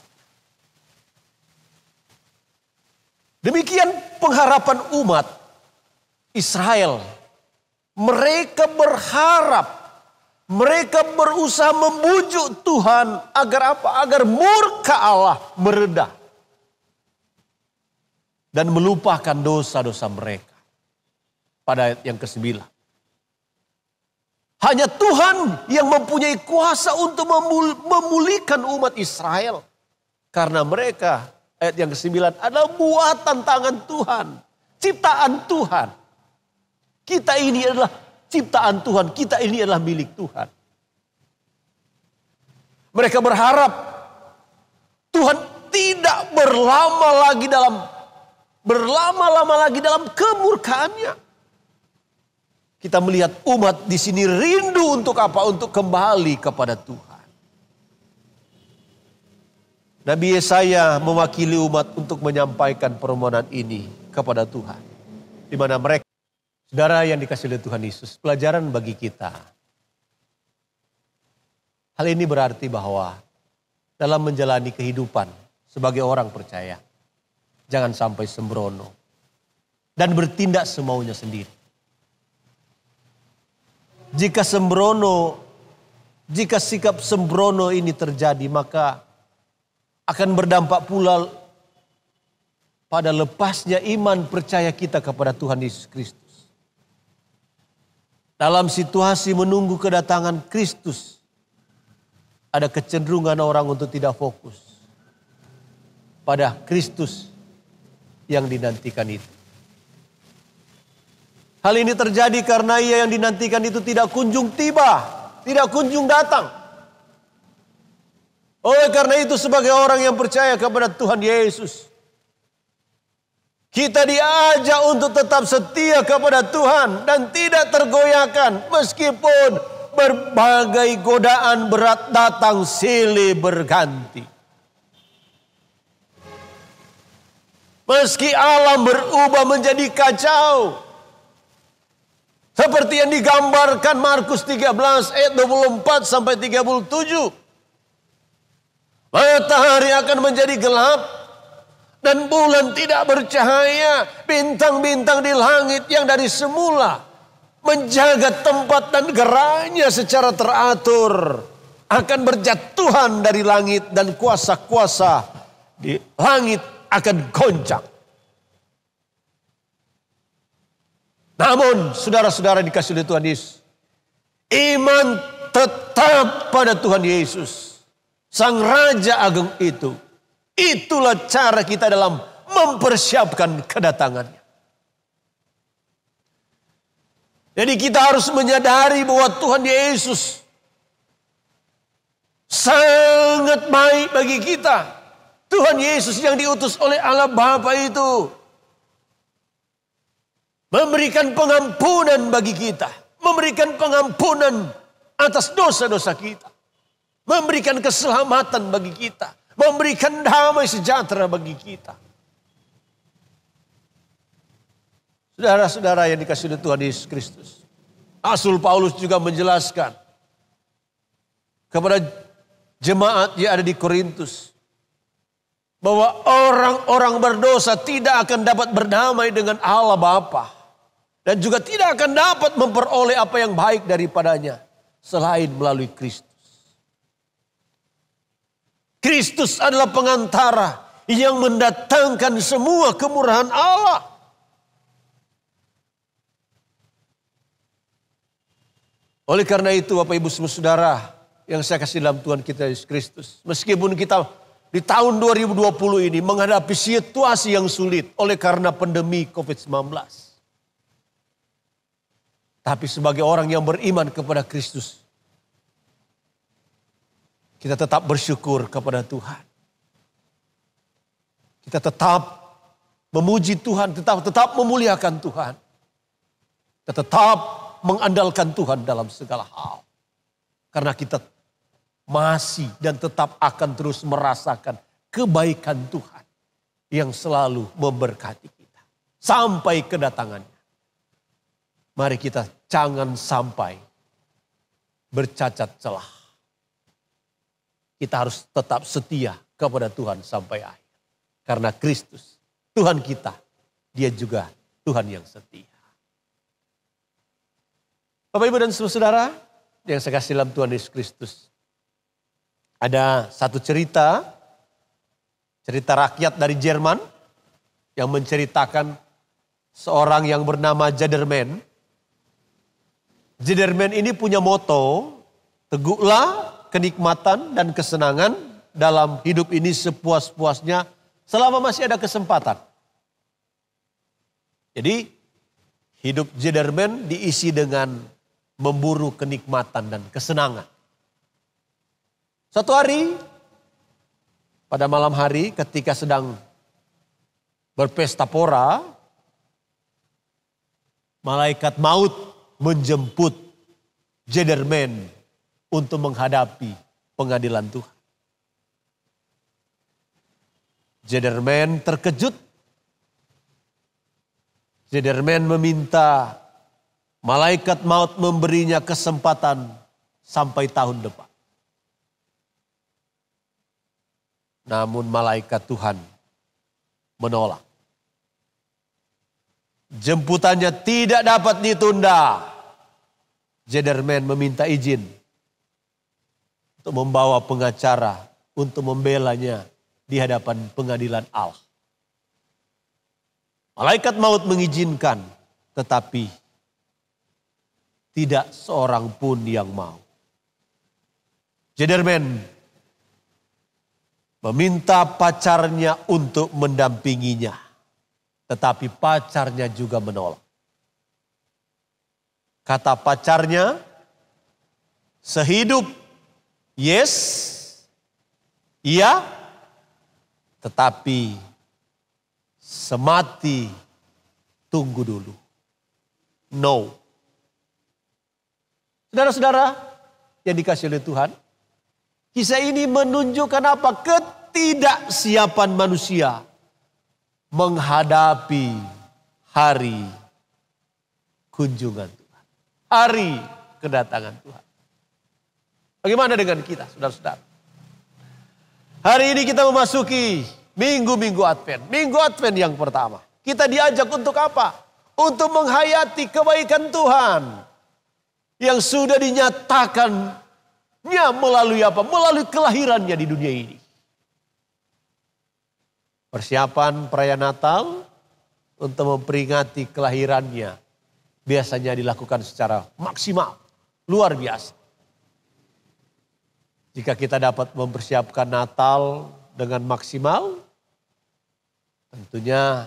Demikian pengharapan umat Israel. Mereka berharap, mereka berusaha membujuk Tuhan agar apa? Agar murka Allah mereda. Dan melupakan dosa-dosa mereka. Pada ayat yang ke-9. Hanya Tuhan yang mempunyai kuasa untuk memulihkan umat Israel. Karena mereka, ayat yang ke-9, adalah buatan tangan Tuhan. Ciptaan Tuhan. Kita ini adalah ciptaan Tuhan. Kita ini adalah milik Tuhan. Mereka berharap Tuhan tidak berlama-lama lagi dalam kemurkaannya. Kita melihat umat di sini rindu untuk apa? Untuk kembali kepada Tuhan. Nabi Yesaya mewakili umat untuk menyampaikan permohonan ini kepada Tuhan. Di mana mereka, saudara yang dikasihi oleh Tuhan Yesus, pelajaran bagi kita. Hal ini berarti bahwa dalam menjalani kehidupan sebagai orang percaya, jangan sampai sembrono dan bertindak semaunya sendiri. Jika sikap sembrono ini terjadi, maka akan berdampak pula pada lepasnya iman percaya kita kepada Tuhan Yesus Kristus. Dalam situasi menunggu kedatangan Kristus, ada kecenderungan orang untuk tidak fokus pada Kristus yang dinantikan itu. Hal ini terjadi karena ia yang dinantikan itu tidak kunjung tiba, tidak kunjung datang. Oleh karena itu sebagai orang yang percaya kepada Tuhan Yesus, kita diajak untuk tetap setia kepada Tuhan dan tidak tergoyahkan meskipun berbagai godaan berat datang silih berganti. Meski alam berubah menjadi kacau, seperti yang digambarkan Markus 13 ayat 24 sampai 37. Matahari akan menjadi gelap dan bulan tidak bercahaya. Bintang-bintang di langit yang dari semula menjaga tempat dan geraknya secara teratur akan berjatuhan dari langit dan kuasa-kuasa di langit akan goncang. Namun saudara-saudara dikasihi oleh Tuhan Yesus, iman tetap pada Tuhan Yesus, Sang Raja Agung itu. Itulah cara kita dalam mempersiapkan kedatangannya. Jadi kita harus menyadari bahwa Tuhan Yesus sangat baik bagi kita. Tuhan Yesus yang diutus oleh Allah Bapa itu memberikan pengampunan bagi kita. Memberikan pengampunan atas dosa-dosa kita. Memberikan keselamatan bagi kita. Memberikan damai sejahtera bagi kita. Saudara-saudara yang dikasihi oleh Tuhan Yesus Kristus, Rasul Paulus juga menjelaskan kepada jemaat yang ada di Korintus bahwa orang-orang berdosa tidak akan dapat berdamai dengan Allah Bapa dan juga tidak akan dapat memperoleh apa yang baik daripadanya selain melalui Kristus. Kristus adalah pengantara yang mendatangkan semua kemurahan Allah. Oleh karena itu Bapak Ibu semua saudara yang saya kasih dalam Tuhan kita Yesus Kristus. Meskipun kita di tahun 2020 ini menghadapi situasi yang sulit oleh karena pandemi COVID-19. Tapi sebagai orang yang beriman kepada Kristus, kita tetap bersyukur kepada Tuhan. Kita tetap memuji Tuhan, tetap memuliakan Tuhan. Kita tetap mengandalkan Tuhan dalam segala hal. Karena kita masih dan tetap akan terus merasakan kebaikan Tuhan yang selalu memberkati kita. Sampai kedatangannya. Mari kita jangan sampai bercacat celah. Kita harus tetap setia kepada Tuhan sampai akhir. Karena Kristus, Tuhan kita, Dia juga Tuhan yang setia. Bapak Ibu dan saudara yang saya kasih dalam Tuhan Yesus Kristus. Ada satu cerita rakyat dari Jerman yang menceritakan seorang yang bernama Jaderman. Jaderman ini punya moto, teguhlah kenikmatan dan kesenangan dalam hidup ini sepuas-puasnya selama masih ada kesempatan. Jadi hidup Jederman diisi dengan memburu kenikmatan dan kesenangan. Suatu hari, pada malam hari ketika sedang berpesta pora, malaikat maut menjemput Jederman untuk menghadapi pengadilan Tuhan. Jederman terkejut. Jederman meminta malaikat maut memberinya kesempatan sampai tahun depan. Namun malaikat Tuhan menolak. Jemputannya tidak dapat ditunda. Jederman meminta izin untuk membawa pengacara untuk membelanya di hadapan pengadilan Allah. Malaikat maut mengizinkan, tetapi tidak seorang pun yang mau. Jederman meminta pacarnya untuk mendampinginya, tetapi pacarnya juga menolak. Kata pacarnya, sehidup yes, iya, tetapi semati tunggu dulu. No. Saudara-saudara yang dikasihi oleh Tuhan, kisah ini menunjukkan apa? Ketidaksiapan manusia menghadapi hari kunjungan Tuhan. Hari kedatangan Tuhan. Bagaimana dengan kita, saudara-saudara? Hari ini kita memasuki minggu-minggu Advent. Minggu Advent yang pertama. Kita diajak untuk apa? Untuk menghayati kebaikan Tuhan. Yang sudah dinyatakannya melalui apa? Melalui kelahirannya di dunia ini. Persiapan perayaan Natal untuk memperingati kelahirannya biasanya dilakukan secara maksimal, luar biasa. Jika kita dapat mempersiapkan Natal dengan maksimal, tentunya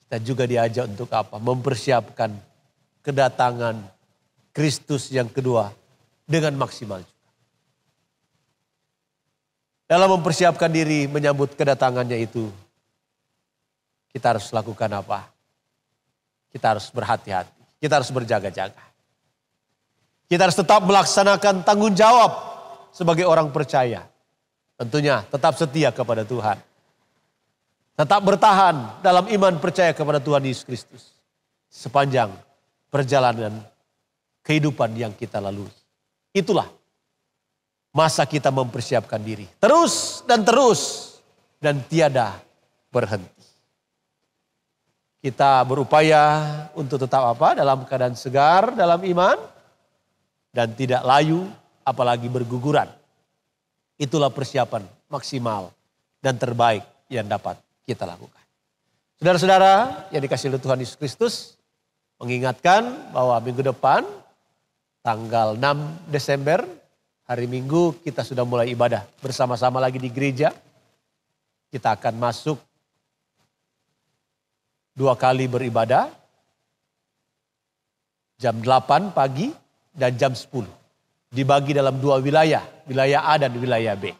kita juga diajak untuk apa? Mempersiapkan kedatangan Kristus yang kedua dengan maksimal juga. Dalam mempersiapkan diri menyambut kedatangannya itu, kita harus lakukan apa? Kita harus berhati-hati, kita harus berjaga-jaga. Kita harus tetap melaksanakan tanggung jawab sebagai orang percaya. Tentunya tetap setia kepada Tuhan. Tetap bertahan dalam iman percaya kepada Tuhan Yesus Kristus. Sepanjang perjalanan kehidupan yang kita lalui. Itulah masa kita mempersiapkan diri. Terus dan tiada berhenti. Kita berupaya untuk tetap apa? Dalam keadaan segar, dalam iman. Dan tidak layu, apalagi berguguran. Itulah persiapan maksimal dan terbaik yang dapat kita lakukan. Saudara-saudara yang dikasihi oleh Tuhan Yesus Kristus, mengingatkan bahwa minggu depan, tanggal 6 Desember, hari Minggu kita sudah mulai ibadah bersama-sama lagi di gereja. Kita akan masuk 2 kali beribadah, jam 8 pagi dan jam 10. Dibagi dalam 2 wilayah, wilayah A dan wilayah B.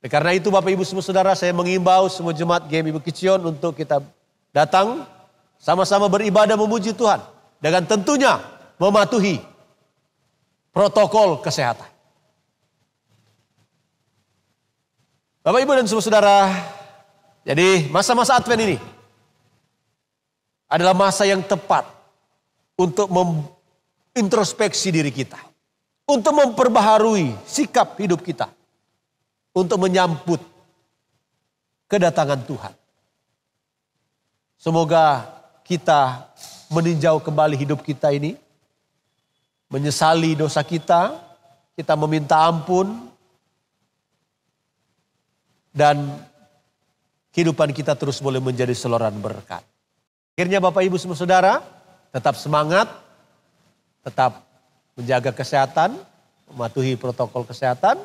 Karena itu Bapak Ibu semua saudara, saya mengimbau semua jemaat GMI Bukit Sion untuk kita datang sama-sama beribadah memuji Tuhan. Dengan tentunya mematuhi protokol kesehatan. Bapak Ibu dan semua saudara, jadi masa-masa Advent ini adalah masa yang tepat untuk introspeksi diri kita. Untuk memperbaharui sikap hidup kita. Untuk menyambut kedatangan Tuhan. Semoga kita meninjau kembali hidup kita ini. Menyesali dosa kita. Kita meminta ampun. Dan kehidupan kita terus boleh menjadi saluran berkat. Akhirnya Bapak Ibu semua saudara, tetap semangat. Tetap menjaga kesehatan, mematuhi protokol kesehatan,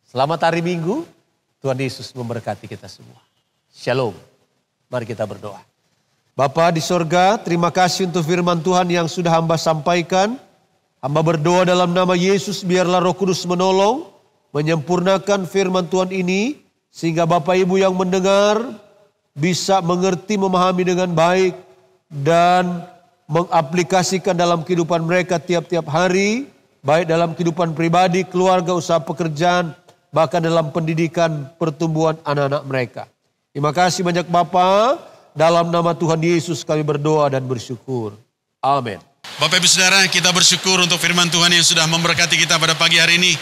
Selamat hari Minggu, Tuhan Yesus memberkati kita semua. Shalom, mari kita berdoa. Bapa di sorga, terima kasih untuk firman Tuhan yang sudah hamba sampaikan. Hamba berdoa dalam nama Yesus, biarlah Roh Kudus menolong, menyempurnakan firman Tuhan ini, sehingga Bapak Ibu yang mendengar bisa mengerti, memahami dengan baik, dan mengaplikasikan dalam kehidupan mereka tiap-tiap hari, baik dalam kehidupan pribadi, keluarga, usaha pekerjaan, bahkan dalam pendidikan pertumbuhan anak-anak mereka. Terima kasih banyak Bapa, dalam nama Tuhan Yesus kami berdoa dan bersyukur. Amin. Bapak Ibu Saudara, kita bersyukur untuk firman Tuhan yang sudah memberkati kita pada pagi hari ini.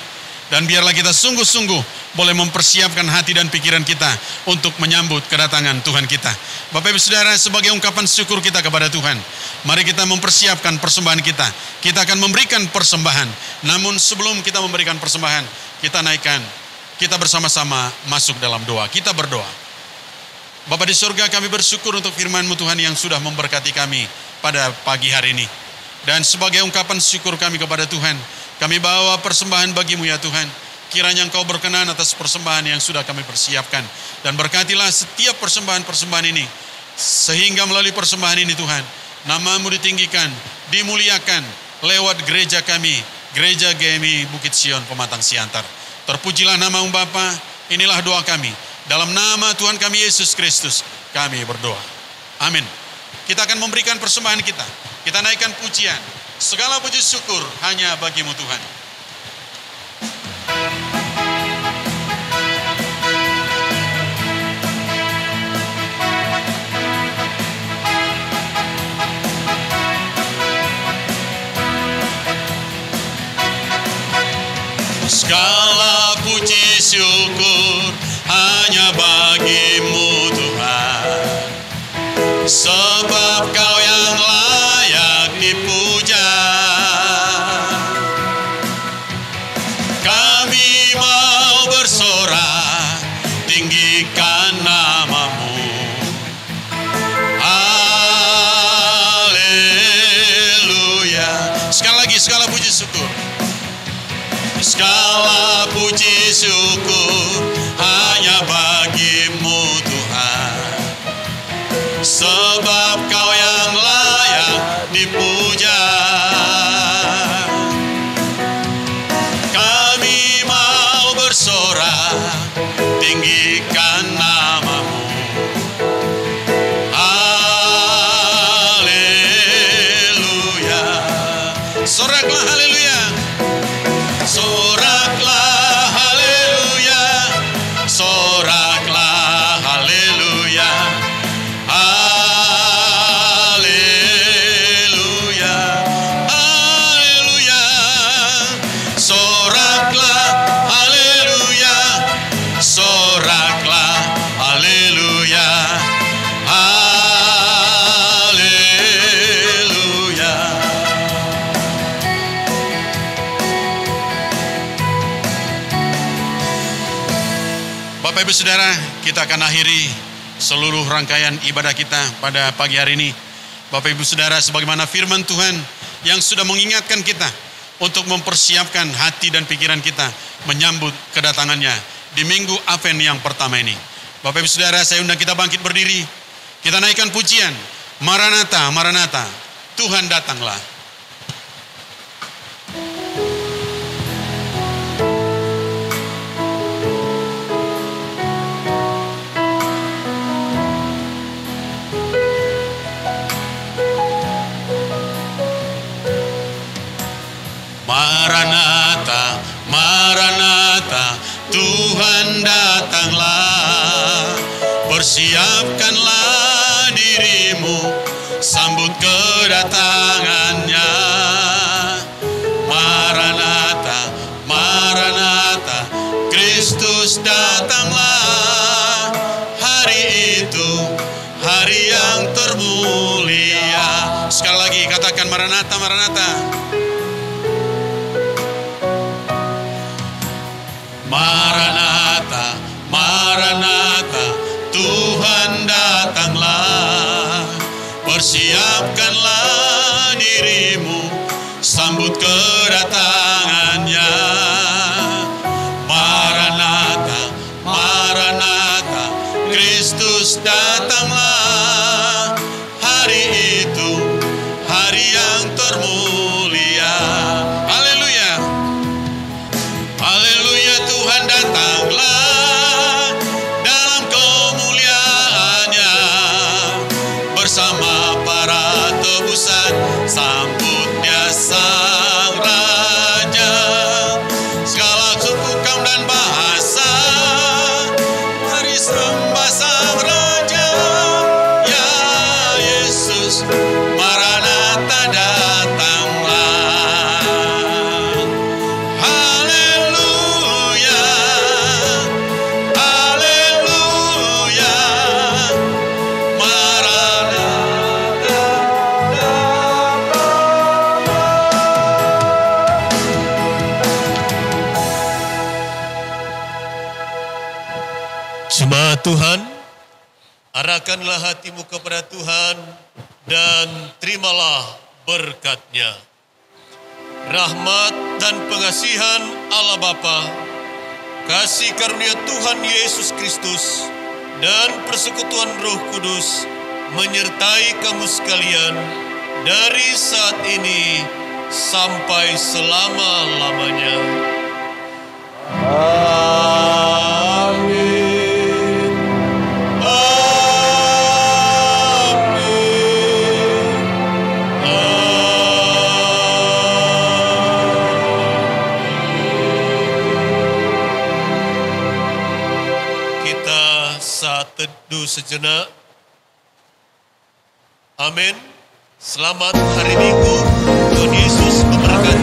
Dan biarlah kita sungguh-sungguh boleh mempersiapkan hati dan pikiran kita untuk menyambut kedatangan Tuhan kita. Bapak Ibu Saudara, sebagai ungkapan syukur kita kepada Tuhan, mari kita mempersiapkan persembahan kita. Kita akan memberikan persembahan. Namun sebelum kita memberikan persembahan, kita naikkan, kita bersama-sama masuk dalam doa. Kita berdoa. Bapa di surga, kami bersyukur untuk firman-Mu Tuhan yang sudah memberkati kami pada pagi hari ini. Dan sebagai ungkapan syukur kami kepada Tuhan, kami bawa persembahan bagi-Mu ya Tuhan. Kiranya Engkau berkenan atas persembahan yang sudah kami persiapkan. Dan berkatilah setiap persembahan-persembahan ini. Sehingga melalui persembahan ini Tuhan, nama-Mu ditinggikan, dimuliakan lewat gereja kami, Gereja GMI Bukit Sion Pematang Siantar. Terpujilah nama-Mu Bapa, inilah doa kami. Dalam nama Tuhan kami Yesus Kristus, kami berdoa. Amin. Kita akan memberikan persembahan kita. Kita naikkan pujian. Segala puji syukur hanya bagi-Mu Tuhan. Segala puji syukur hanya bagi-Mu Tuhan. Sebab Kau yang layak dipuja. Kami mau bersorak, tinggikan nama-Mu. Haleluya. Sekali lagi, segala puji syukur. Segala puji syukur hanya bagi-Mu Tuhan. Sebab Kau yang layak dipuja. Kami mau bersorak, tinggikan nama-Mu. Haleluya. Soraklah haleluya. Soraklah haleluya. Soraklah haleluya. Haleluya. Haleluya. Soraklah haleluya. Soraklah haleluya. Haleluya. Bapak Ibu Saudara, kita akan akhiri seluruh rangkaian ibadah kita pada pagi hari ini. Bapak Ibu Saudara, sebagaimana firman Tuhan yang sudah mengingatkan kita untuk mempersiapkan hati dan pikiran kita menyambut kedatangannya di minggu Advent yang pertama ini. Bapak Ibu Saudara, saya undang kita bangkit berdiri. Kita naikkan pujian, Maranatha, Maranatha, Tuhan datanglah. Maranatha, Maranatha, Tuhan datanglah. Persiapkanlah dirimu, sambut kedatangannya. Maranatha, Maranatha, Kristus datanglah. Hari itu, hari yang termulia. Sekali lagi katakan Maranatha, Maranatha. Maranatha, Maranatha, Tuhan datanglah. Persiapkanlah dirimu, sambut kedatangannya. Maranatha, Jemaat Tuhan, arahkanlah hatimu kepada Tuhan dan terimalah berkat-Nya. Rahmat dan pengasihan Allah Bapa, kasih karunia Tuhan Yesus Kristus, dan persekutuan Roh Kudus menyertai kamu sekalian dari saat ini sampai selama-lamanya. Amin. Amin. Kita saat teduh sejenak. Amin. Selamat hari Minggu. Tuhan Yesus memberkati.